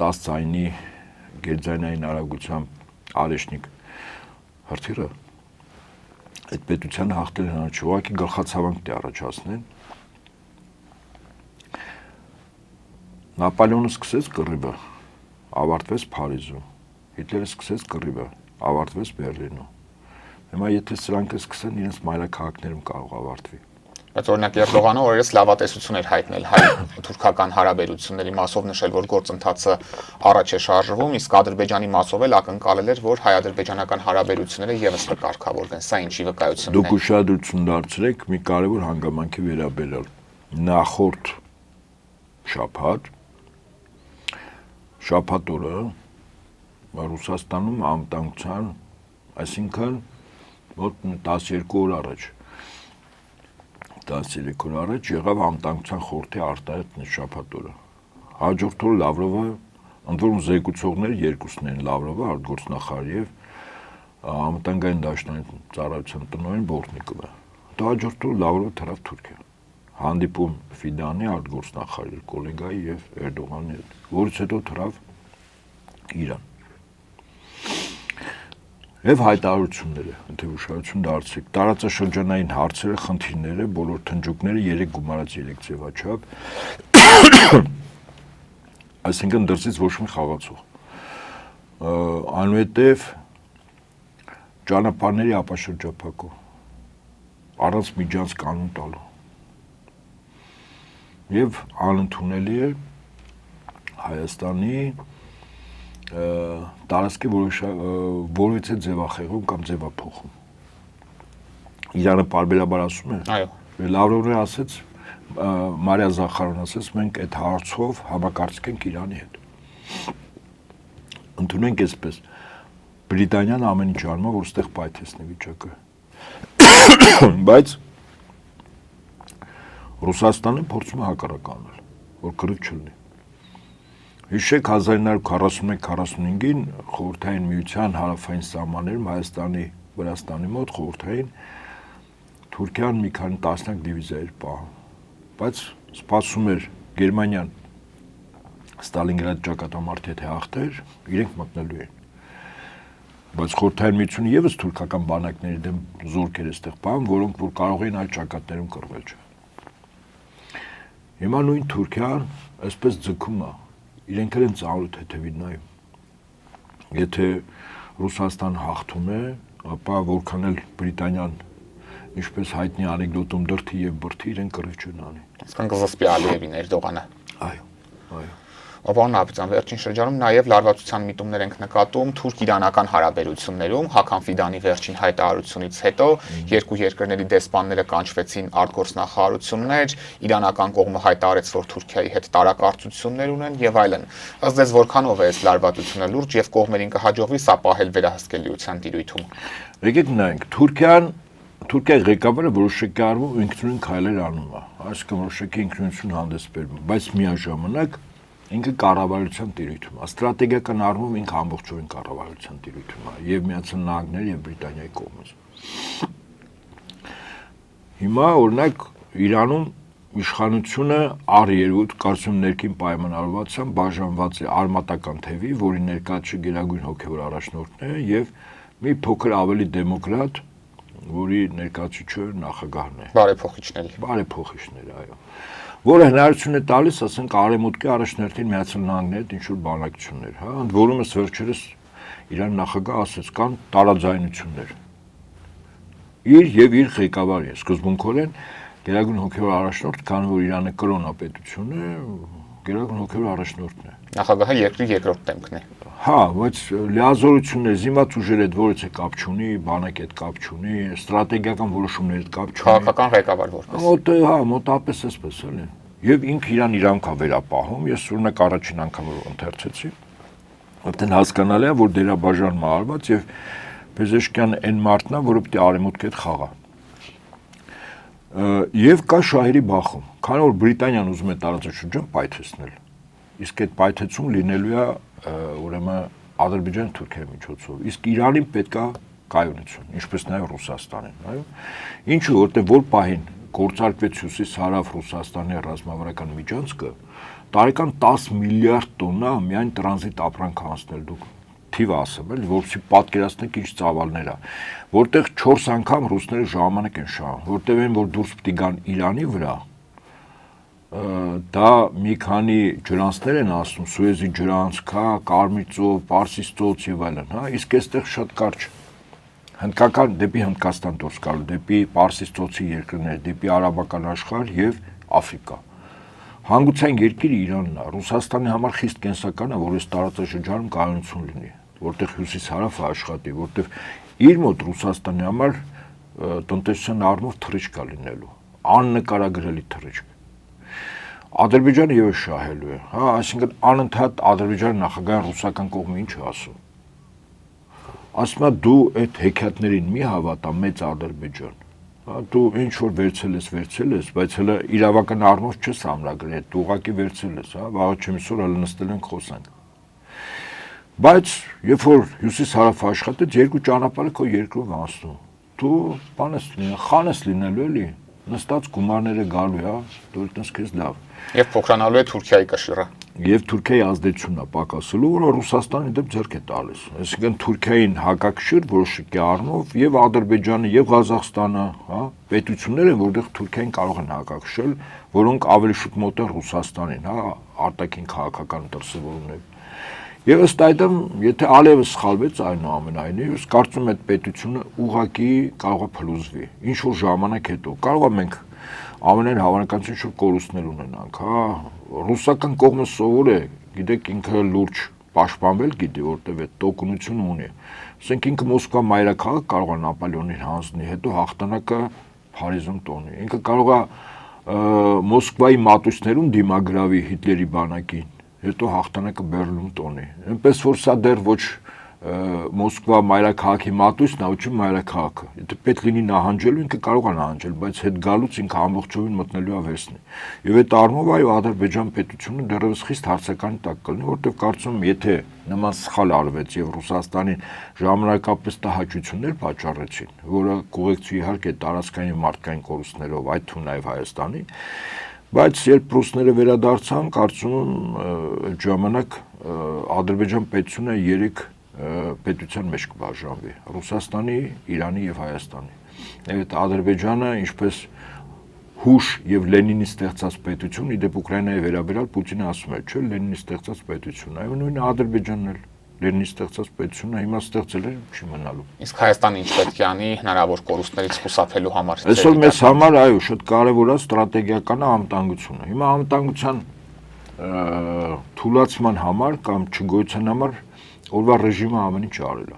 Speaker 2: 10 ձայնի գերձայնային արագությամբ արեշնիկ հրթիռը, այդ պետությանը հաղթել հնարավոր չի, ուղղակի գլխացավանք դե առաջացնեն։ Նապոլեոնը սկսեց կռիվը, ավարտվեց Փարիզում։ Հիտլերը սկսեց կռիվը, ավարտվեց Բերլինում։ Հիմա եթե սրանք սկսեն, իրենց մայրաքաղաքներում կարող ավարտվի։
Speaker 1: Բայց օրինակ Էրդողանը օրերս լավատեսություն էր հայտնել հայ-թուրքական հարաբերությունների մասով նշել, որ գործընթացը առաջ է շարժվում, իսկ Ադրբեջանի մասով էլ ակնկալել էր, որ հայ-ադրբեջանական հարաբերությունները եւս կկարգավորվեն։ Սա ինչի վկայությունն է։
Speaker 2: Դուք ուշադրություն դարձրեք մի կարևոր հանգամանքի վերաբերյալ։ Նախորդ շաբաթ օրը Ռուսաստանում անվտանգության, այսինքն մոտ 12 օր առաջ 13 օր առաջ եղավ անվտանգության խորհրդի արտահայտ շաբաթ օրը։ Հաջորդ օրը Լավրովը, ընդ որում զեկուցողները երկուսն են, Լավրովը, արտգործնախարար եւ անվտանգային դաշնային ծառայության տնօրեն Բորտնիկովը։ Դա հաջորդ օրը Լավրովը թռավ Թուրքիա։ Հանդիպում Ֆիդանի արտգործնախարարի գոլեգայի եւ Էրդողանի հետ, որից հետո թռավ Իրան։ Եվ հայտարարությունները, եթե ուշադրություն դարձրեք, տարածաշրջանային հարցերը, խնդիրները, բոլոր թնջուկները 3 գումարած 3 ձևաչափ, այսինքն դրսից ոչ մի խաղացող։ Այնուհետև ճանապարհների ապաշրջափակով, առանց միջանց կանոն տալու։ Եվ անընդունելի է Հայաստանի տարածքի որևիցե ձևախեղում կամ ձևափոխում։ Իրանը պարբերաբար ասում է,
Speaker 1: այո,
Speaker 2: Լավրովն ասաց, Մարիա Զախարովն ասաց, մենք այդ հարցով համակարծք ենք Իրանի հետ։ Ընդունենք այսպես, Բրիտանիան ամեն ինչ անում է, որ ստեղ պայթեցնի վիճակը։ Բայց Ռուսաստանը փորձում է հակառակ անել, որ կռիվ չլինի։ Հիշեք 1941-45-ին Խորհրդային Միության հարավային սահմաններում Հայաստանի, Վրաստանի մոտ խորհրդային Թուրքիան մի քանի տասնյակ դիվիզիա էր պահում, բայց սպասում էր Գերմանիան Ստալինգրադ ճակատամարտի հետ հաղթեր, իրենք մտնելու էին։ Բայց Խորհրդային Միությունը եւս թուրքական բանակների դեմ զորքեր այստեղ պահում, որոնք որ կարող էին այլ ճակատներում կռվել։ Հիմա նույն Թուրքիան այսպես ձգում է, իրենք են ծանոթ հետևին նայում։ Եթե Ռուսաստան հաղթում է, ապա որքան էլ Բրիտանիան ինչպես հայտնի անեկդոտում դրթի եւ բրթի իրեն կռիվ չեն անի։
Speaker 1: Այսինքն կզսպի Ալիևին Էրդողանը։
Speaker 2: Այո։
Speaker 1: Պարոն Նապետյան, վերջին շրջանում նաև լարվածության միտումներ ենք նկատում թուրք-իրանական հարաբերություններում, Հական Ֆիդանի վերջին հայտարարությունից հետո երկու երկրների դեսպանները կանչվեցին արտգործնախարարություններ, իրանական կողմը հայտարարեց, որ Թուրքիայի հետ տարակարծություններ ունեն եւ այլն։ Ըստ ձեզ որքանով է այս լարվածությունը լուրջ եւ կողմերին կհաջողվի սա պահել վերահսկելիության տիրույթում։
Speaker 2: Եկեք նայենք, Թուրքիայի ղեկավարը որոշակի առումով ինքնուրույն քայլեր անում է, այսինքն որոշակի ինքնուրույնություն հանդես բերում, բայց միաժամանակ ինքը կառավարության տիրույթում է, ստրատեգիական առումով ինքը ամբողջովին կառավարության տիրույթում է, եւ Միացյալ Նահանգների եւ Բրիտանիայի կողմից։ Հիմա օրինակ Իրանում իշխանությունը առերևույթ կարծում ներքին պայմանավորվածությամբ բաժանված է արմատական թևի, որի ներկայացուցիչ գերագույն հոգևոր առաջնորդն է եւ մի փոքր ավելի դեմոկրատ, որի ներկայացուցիչը նախագահն է։ Բարեփոխիչներ, այո։ Որը հնարավորություն է տալիս, ասենք, արևմուտքի առաջնորդին Միացյալ Նահանգների հետ ինչ-որ բանակցություններ, հա, ընդ որում վերջերս Իրան նախագահ ասաց կան տարաձայնություններ։ Իր եւ իր ղեկավարի, սկզբունքորեն գերագույն հոգևոր առաջնորդ, քանի որ Իրանը կրոնապետություն է, գերագույն հոգևոր առաջնորդն է։
Speaker 1: Նախագահը երկրի երկրորդ դեմքն է։
Speaker 2: Հա, բայց լիազորություններ, զինված ուժերի հետ որից է կապ չունի, բանակի հետ կապ չունի, ստրատեգիական որոշումների հետ կապ չունի։
Speaker 1: Քաղաքական ղեկավար որպես։
Speaker 2: Հա, մոտապես էսպես էլի։ Եվ ինքը իրան իրանք է վերապահում, ես օրինակ առաջին անգամ որ ընթերցեցի, այդտեն հասկանալի է, որ դերաբաժանումը արված եւ Փեզեշկյանը այն մարդն է, որը պետք է արեմուտքի հետ խաղա։ Եվ կա շահերի բախում, քանի որ Բրիտանիան ուզում է տարածաշրջան պայթեցնել։ Իսկ այդ պայթեցում լինելու է ուրեմն Ադրբեջան Թուրքիայի միջոցով։ Իսկ Իրանին պետք է կայունություն, ինչպես նաև Ռուսաստանին, այո։ Ինչու, որտեղ որ պահին գործարկվեց հյուսիս-հարավ Ռուսաստանի ռազմավարական միջանցքը, տարեկան 10 միլիարդ տոննա միայն տրանզիտ ապրանք անցնել դուք թիվ ասեմ, էլի, որպեսզի պատկերացնեք ինչ ծավալներ է, որտեղ 4 անգամ ռուսները ժամանակ են շահում, որտեղ են որ դուրս պիտի գան Իրանի վրա, դա մի քանի ջրանցներ են ասում, Սուեզի ջրանցք, Կարմիր ծով, Պարսից ծոց եւ այլն, հա, իսկ այստեղ շատ կարճ հնդկական դեպի Հնդկաստան դուրս գալու, դեպի Պարսից ծոցի երկրներ, դեպի արաբական աշխարհ եւ Աֆրիկա։ Հանգուցային երկիրը Իրանն է, Ռուսաստանի համար խիստ կենսական է, որ այս տարածաշրջանում կայունություն լինի, որտեղ հյուսիս-հարավը աշխատի, որտեղ իր մոտ Ռուսաստանի համար տնտեսության առումով թռիչք կա լինելու, աննկարագրելի թռիչք։ Ադրբեջանը եւս շահելու է, հա, այսինքն անընդհատ Ադրբեջանի նախագահը ռուսական կողմը ինչ է ասում։ Ասում է դու այդ հեքիաթներին մի հավատա, մեծ Ադրբեջան։ Դու ինչ որ վերցել ես, բայց հələ իրավական առումով չես ամրագրել, դու ուղղակի վերցել ես, հա, վաղը չմիսօր հələ նստել ենք խոսանք։ Բայց երբ որ հյուսիս-հարավ աշխատեց, երկու ճանապարհը քո երկրով անցնում։ Դու բան ես լինել, խան ես լինելու էլի, նստած գումարները գալու, հա, դու այդպես քեզ լավ։
Speaker 1: Եվ փոքրանալու է Թուրքիայի կշիռը։
Speaker 2: Եվ Թուրքիայի ազդեցությունն է պակասելու, որը Ռուսաստանի դեմ ձեռք է տալիս։ Այսինքն Թուրքիային հակակշիռ որոշակի առումով եւ Ադրբեջանը եւ Ղազախստանը, հա, պետություններ են, որտեղ Թուրքիային կարող են հակակշիռ, որոնք ավելի շուտ մոտ են Ռուսաստանին, հա, արտաքին քաղաքական դրսևորումներ։ Եվ ըստ այդմ, եթե Ալիևը սխալվեց այնուամենայնիվ, ես կարծում եմ այդ պետությունը ուղղակի կարող է փլուզվի։ Ինչ որ ժամանակ հետո կարող է մենք ամենայն հավանականություն շուտ կորուստներ ունենանք, հա, ռուսական կողմը սովոր է, գիտեք ինքը լուրջ պաշտպանվել գիտի, որտեղ այդ տոկունությունը ունի։ Ասենք ինքը Մոսկվա մայրաքաղաք կարող է Նապոլեոնին հանձնի, հետո հաղթանակը Փարիզում տոնի։ Ինքը կարող է Մոսկվայի մատուցներում դիմագրավի Հիտլերի բանակին, հետո հաղթանակը Բերլինում տոնի։ Այնպես որ սա դեռ ոչ Մոսկվա մայրաքաղաքի մատուցն է, ոչ մայրաքաղաքը։ Եթե պետք լինի նահանջելու, ինքը կարող է նահանջել, բայց հետ գալուց ինքը ամբողջովին մտնելու է վերցնի։ Եվ այդ առումով այո, Ադրբեջան պետությունը դեռևս խիստ հարցականի տակ կլինի, որտեղ կարծում եմ, եթե նման սխալ արվեց եւ Ռուսաստանին ժամանակապես տհաճություններ պատճառեցին, որը կուղեկցի իհարկե տարածքային մարդկային կորուստներով, այդ թվում նաեւ Հայաստանի, բայց երբ ռուսները վերադարձան, կարծում եմ այդ ժամանակ Ադրբեջան պետությունը 3 պետության մեջ կբաժանվի Ռուսաստանի, Իրանի եւ Հայաստանի։ Այդ Ադրբեջանը ինչպես հուշ եւ Լենինի ստեղծած պետություն, իդեպ Ուկրաինայի վերաբերյալ Պուտինը ասում է, չէ, Լենինի ստեղծած պետություն, այո, նույնը Ադրբեջանն էլ Լենինի ստեղծած պետությունը հիմա ստեղծել է չի մնալու։
Speaker 1: Իսկ Հայաստանը ինչ պետք է անի հնարավոր կորուստներից խուսափելու համար։
Speaker 2: Այսօր մեզ համար այո, շատ կարեւոր է ստրատեգիական անվտանգությունը։ Հիմա անվտանգության թուլացման համար կամ չգոյության համար օրվա ռեժիմը ամեն ինչ արել է։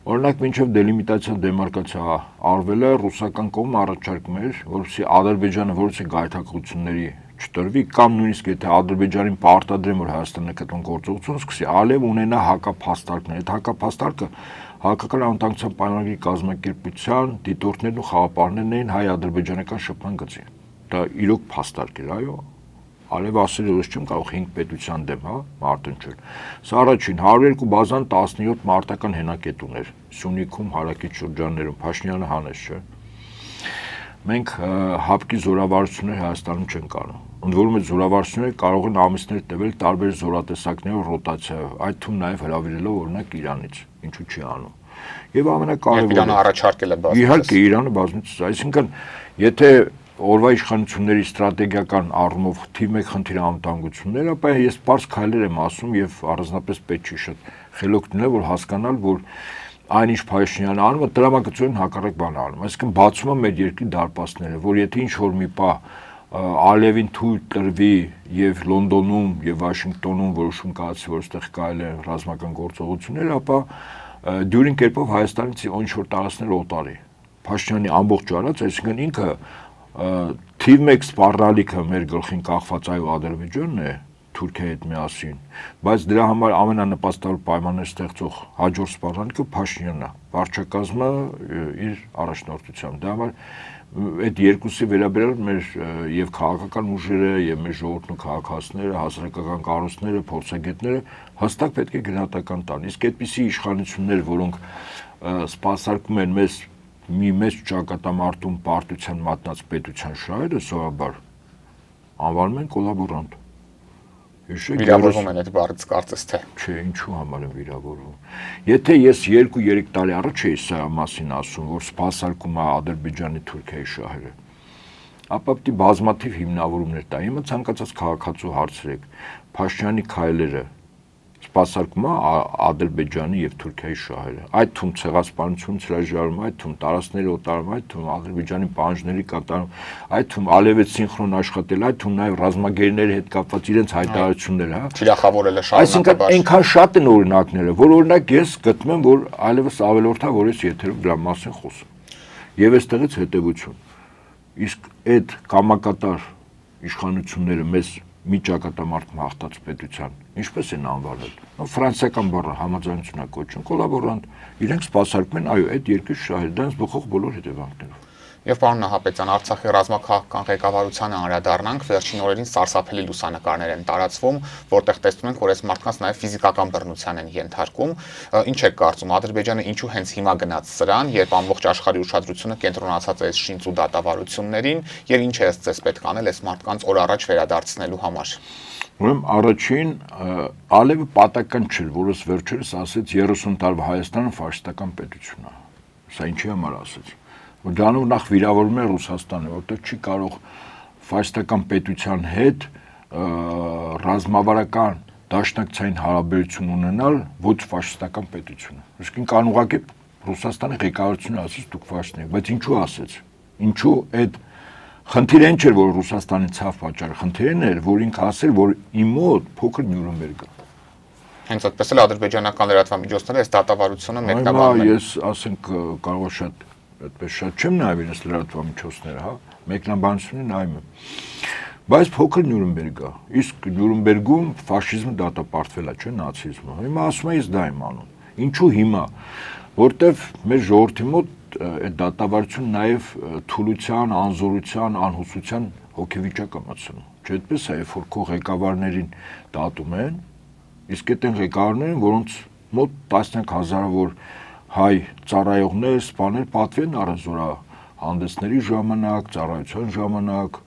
Speaker 2: Օրինակ մինչև դելիմիտացիա դեմարկացիա արվել է, ռուսական կողմը առաջարկում էր, որովհետեւ Ադրբեջանը որոշ գայթակղությունների չտրվի կամ նույնիսկ եթե Ադրբեջանին պարտադրեն, որ Հայաստանը կտոն գործողություն սկսի, ալև ունենա հակափաստարկներ։ Այդ հակափաստարկը հակական անվտանգության պայմանագրի կազմակերպության դիտորդներն ու խաղապարներն էին հայ-ադրբեջանական շփման գծին։ Դա իրոք փաստարկ էր, այո։ Ալև ասել ոչ չեմ կարող 5 պետության դեմ, հա, մարտնչել։ Սա առաջին 102 բազան 17 մարտական հենակետ ուներ Սյունիքում, հարակից շրջաններում, Փաշինյանը հանեց, չէ։ Մենք հապկի զորավարություններ Հայաստանում չենք անում։ Ընդ որում այդ զորավարությունները կարող են ամիսներ տևել տարբեր զորատեսակներով ռոտացիայով, այդ թվում նաև հրավիրելով օրինակ Իրանից, ինչու չի անում։ Եվ ամենակարևորը
Speaker 1: Իրանը առաջարկել է բազմիցս։
Speaker 2: Իհարկե Իրանը բազմիցս, այսինքն եթե օրվա իշխանությունների ստրատեգիական առումով թիվ 1 խնդիր անվտանգություններ, ապա ես բարձ քայլեր եմ ասում եւ առանձնապես պետք չի շատ խելոք դնել, որ հասկանալ, որ այնինչ Փաշինյանը անում է, դրամատուրգիան հակառակ բան անում։ Այսինքն բացում է մեր երկրի դարպասները, որ եթե ինչ որ մի պահ Ալևին թույլ տրվի եւ Լոնդոնում եւ Վաշինգտոնում որոշում կայացվի, որ այստեղ կարելի է ռազմական գործողություններ, ապա դյուրին կերպով Հայաստանից ինչ որ տարածքներ օտարի։ Փաշինյանի ամբողջ արած, այսինքն ինքը թիվ 1 սպառնալիքը մեր գլխին կախված այո Ադրբեջանն է Թուրքիայի հետ միասին, բայց դրա համար ամենանպաստավոր պայմաններ ստեղծող հաջորդ սպառնալիքը Փաշինյանն է, վարչակազմը իր առաջնորդությամբ։ Դա համար այդ երկուսի վերաբերյալ մեր եւ քաղաքական ուժերը եւ մեր ժողովուրդն ու քաղաքացիները, հասարակական կառույցները, փորձագետները հստակ պետք է գնահատական տան։ Իսկ այդպիսի իշխանություններ, որոնք սպասարկում են մեզ մի մեծ ճակատամարտում պարտության մատնած պետության շահերը սովորաբար անվանում են կոլաբորանտ։
Speaker 1: Վիրավորվում են այդ բառից կարծես թե։
Speaker 2: Չէ, ինչու համար են վիրավորվում։ Եթե ես 2-3 տարի առաջ էի սա մասին ասում, որ սպասարկում է Ադրբեջանի Թուրքիայի շահերը, ապա պետք է բազմաթիվ հիմնավորումներ տա։ Հիմա ցանկացած քաղաքացու հարցրեք, Փաշինյանի քայլերը սպասարկում է Ադրբեջանի եւ Թուրքիայի շահերը։ Այդ թվում ցեղասպանություն հրաժարում, այդ թվում տարածքների օտարում, այդ թվում Ադրբեջանի պահանջների կատարում, այդ թվում Ալևետ սինխրոն աշխատել, այդ թվում նաեւ ռազմագերիների հետ կապված իրենց հայտարարությունները, հա։
Speaker 1: Թիրախավորել է շարունակաբար։
Speaker 2: Այսինքն այնքան շատ են օրինակները, որ օրինակ ես գտնում եմ, որ այլևս ավելորդա, որ ես եթերով դրա մասին խոսում։ Եվ այստեղից հետևություն։ Իսկ այդ կամակատար իշխանությունները մեզ մի ճակատամարտում հաղթած պետության ինչպես են անվանել։ Ֆրանսիական բառը համաձայնություն է կոչում, կոլաբորանտ, իրենք սպասարկում են այո այդ երկրի շահերը, դրանց բխող բոլոր հետևանքներով։
Speaker 1: Եվ պարոն Նահապետյան, Արցախի ռազմաքաղաքական ղեկավարությանը անդրադառնանք, վերջին օրերին սարսափելի լուսանկարներ են տարածվում, որտեղ տեսնում ենք, որ այս մարդկանց նաև ֆիզիկական բռնության են ենթարկում։ Ինչ եք կարծում, Ադրբեջանը ինչու հենց հիմա գնաց սրան, երբ ամբողջ աշխարհի ուշադրությունը կենտրոնացած է այս շինծ ու դատավարություններին, եւ ինչ է ըստ պետք անել այս մարդկանց օր առաջ վերադարձնելու համար։
Speaker 2: Ուրեմն առաջին Ալևը պատական չէր, որս վերջերս ասեց 30 տարվա Հայաստանը ֆաշիստական պետություն է։ Սա ինչի համար ասեց։ Դրանով նախ վիրավորում է Ռուսաստանը, որտեղ չի կարող ֆաշիստական պետության հետ ռազմավարական դաշնակցային հարաբերություն ունենալ ոչ ֆաշիստական պետությունը։ Իսկ ինքն ուղղակի Ռուսաստանի ղեկավարությունը ասեց դուք ֆաշիստներ եք, բայց ինչու ասեց։ Ինչու այդ խնդիրը չէր, որ Ռուսաստանի ցավ պատճառը, խնդիրն էր, որ ինքը ասել, որ իմ մոտ փոքր Նյուրնբերգ է։
Speaker 1: Հենց այդպես էլ ադրբեջանական լրատվամիջոցները այս դատավարությունը մեկնաբանում են։
Speaker 2: Ես ասենք կարող շատ այդպես շատ չեմ նայում իրենց լրատվամիջոցները, հա, մեկնաբանությունը նայում եմ։ Բայց փոքր Նյուրնբերգ է, իսկ Նյուրնբերգում ֆաշիզմը դատապարտվել է, չէ՞, նացիզմը։ Հիմա ասում եմ, ես դա եմ անում։ Ինչու հիմա, որտեվ մեր ժողովրդի մոտ այդ դատավարությունը նաև թուլության, անզորության, անհուսության հոգեվիճակ է մտցնում։ Չէ՞ այդպես է, երբ որ քո ղեկավարներին դատում են, իսկ այդ են ղեկավարներին, որոնց մոտ տասնյակ հազարավոր հայ ծառայողներ, սպաներ պատվի են առել զորահանդեսների ժամանակ, ծառայության ժամանակ,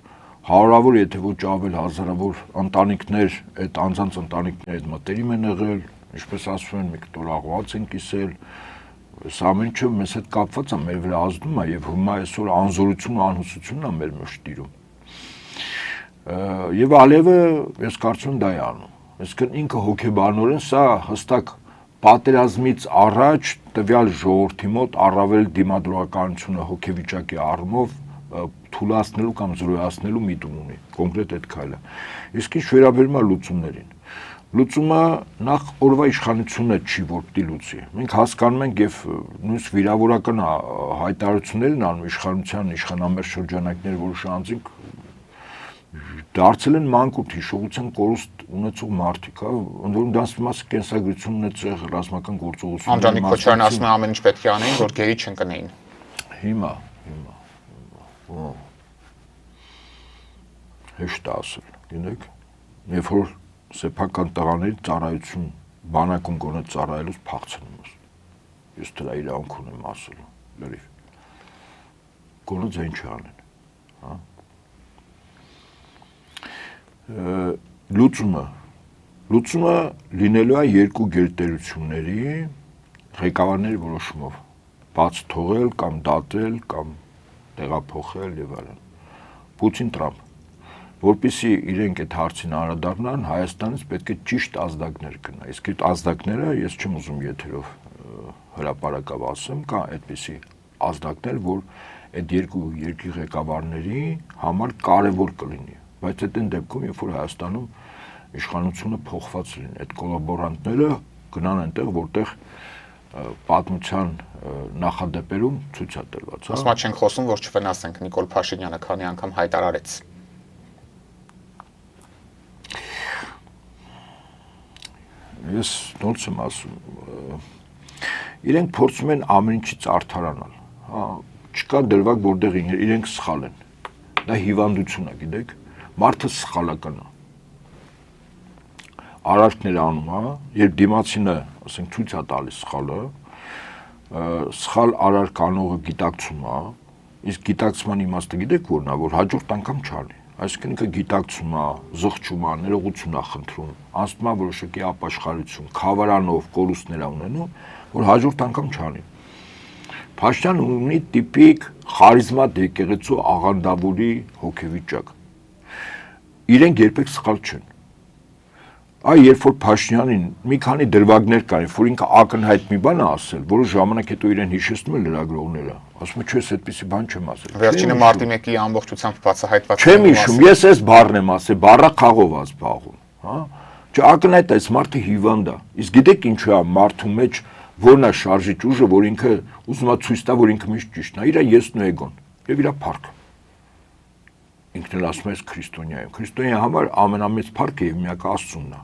Speaker 2: հարյուրավոր, եթե ոչ ավել հազարավոր ընտանիքներ, այդ անձանց ընտանիքների հետ մտերիմ են եղել, ինչպես ասում են, մի կտոր աղված են կիսել, սա ամեն ինչը մեզ հետ կապված է, մեր վրա ազդում է եւ հիմա այսօր անզորությունն ու անհուսությունն է մեր մեջ տիրում։ Եվ Ալիևը, ես կարծում եմ, դա է անում։ Այսինքն ինքը հոգեբանորեն սա հստակ պատերազմից առաջ տվյալ ժողովրդի մոտ առավել դիմադրողականությունը հոգեվիճակի առումով թուլացնելու կամ զրոյացնելու միտում ունի, կոնկրետ այդ քայլը։ Իսկ ինչ վերաբերում է լուծումներին։ Լուծումը նախ օրվա իշխանությունը չի, որ պիտի լուծի։ Մենք հասկանում ենք եւ նույնիսկ վիրավորական հայտարարություններ են անում իշխանության, իշխանամերձ շրջանակներ, որոշ անձինք դարձել են մանկուց հիշողության կորուստ ունեցող մարդիկ, հա, ընդ որում դրանց մասը կենսագրություն ունեցող ռազմական գործողություններ։
Speaker 1: Անդրանիկ Քոչարյանը ասում է ամեն ինչ պետք է անեին, որ գերի չընկնեին։
Speaker 2: Հիմա հեշտ ասել, գիտեք, երբ որ սեփական տղաների ծառայություն բանակում գոնե ծառայելուց փախցնում ես։ Ես դրա իրավունք ունեմ ասելու, լրիվ։ Գոնե ձեն չանեն, հա։ Լուծումը լինելու է երկու գերտերությունների ղեկավարների որոշումով, բաց թողել կամ դատել կամ տեղափոխել եւ այլն։ Պուտին-Տրամփ, որպեսզի իրենք այդ հարցին անդրադառնան, Հայաստանից պետք է ճիշտ ազդակներ գնա։ Իսկ այդ ազդակները ես չեմ ուզում եթերով հրապարակավ ասեմ, կա այդպիսի ազդակներ, որ այդ երկու երկրի ղեկավարների համար կարևոր կլինի։ Բայց այդ այն դեպքում, երբ որ Հայաստանում իշխանությունը փոխված լինի, այդ կոլաբորանտները գնան այնտեղ, որտեղ պատմության նախադեպերում ցույց է տրված, հա։
Speaker 1: Ասում չենք խոսում, որ չվնասենք Նիկոլ Փաշինյանը քանի անգամ հայտարարեց։
Speaker 2: Ես ոնց եմ ասում, իրենք փորձում են ամեն ինչից արդարանալ, հա, չկա դրվագ, որտեղ իրենք սխալ են։ Դա հիվանդություն է, գիտեք, մարդը սխալական է։ Արարքներ անում, հա, երբ դիմացինը, ասենք, ցույց է տալիս սխալը, սխալ արարք անողը գիտակցում է, իսկ գիտակցման իմաստը գիտեք որն է, որ հաջորդ անգամ չանի։ Այսինքն ինքը գիտակցում է, զղջում է, ներողություն է խնդրում, անցնում է որոշակի ապաշխարություն, խավարանով, կորուստներ ունենում, որ հաջորդ անգամ չանի։ Փաշինյանը ունի տիպիկ խարիզմատ եկեղեցու աղանդավորի հոգեվիճակ։ Իրենք երբեք սխալ չեն։ Այ երբ որ Փաշինյանին մի քանի դրվագներ կային, որ ինքը ակնհայտ մի բան է ասել, որոշ ժամանակ հետո իրեն հիշեցնում են լրագրողները, ասում են, չէ, այդպեսի բան չեմ ասել։
Speaker 1: Վերջինը մարտի 1-ի ամբողջությամբ բացահայտված
Speaker 2: չեմ հիշում, ես այս բառն եմ ասել, բառը խաղով է զբաղվում, հա։ Չէ, ակնհայտ է, այս մարդը հիվանդ է։ Իսկ գիտեք ինչու է մարդու մեջ որն է շարժիչ ուժը, որ ինքը ուզում է ցույց տա, որ ինքը միշտ ճիշտն է, իր եսն ու էգոն եւ իր փառքը։ Ինքն էլ ասում է քրիստոնյա եմ։ Քրիստոնյա համար ամենամեծ փառքը եւ միակ Աստծունն է։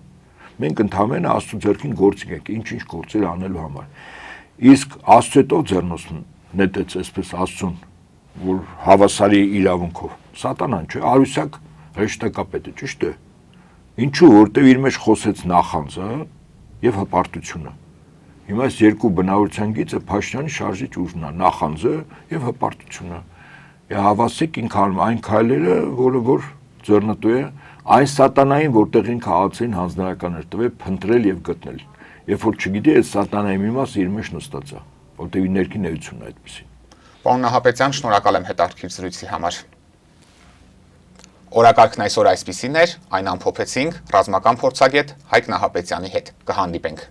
Speaker 2: Մենք ընդհանրապես Աստծո ձեռքին գործ ենք, ինչ գործեր անելու համար։ Իսկ Աստծո հետո ձեռնոց նետեց այսպես Աստծուն, որ հավասարի իրավունքով։ Սատանան չէ, արուսակ հեշտակապետը, ճիշտ է։ Ինչու, որտեվ իր մեջ խոսեց նախանձը եւ հպարտությունը։ Հիմա այս երկու բնավորության գիծը Փաշինյանի շարժիչ ուժն է, նախանձը եւ հպարտությունը։ Եվ հավասիկ ինքան այն քայլերը, որ ձեռնտու է այն սատանային, որտեղ ինքը հացին հանձնարարականներ տվել, փնտրել եւ գտնել։ Երբ որ չգիտի, այդ սատանայի մի մասը իր մեջ նստած է, որտեղ իր ներքին էությունն է այդպեսին։
Speaker 1: Պարոն Նահապետյան, շնորհակալ եմ հետաքրքիր զրույցի համար։ Օրակարգն այսօր այսպիսին էր, այն ամփոփեցինք ռազմական փորձագետ Հայկ Նահապետյանի հետ։ Կհանդիպենք։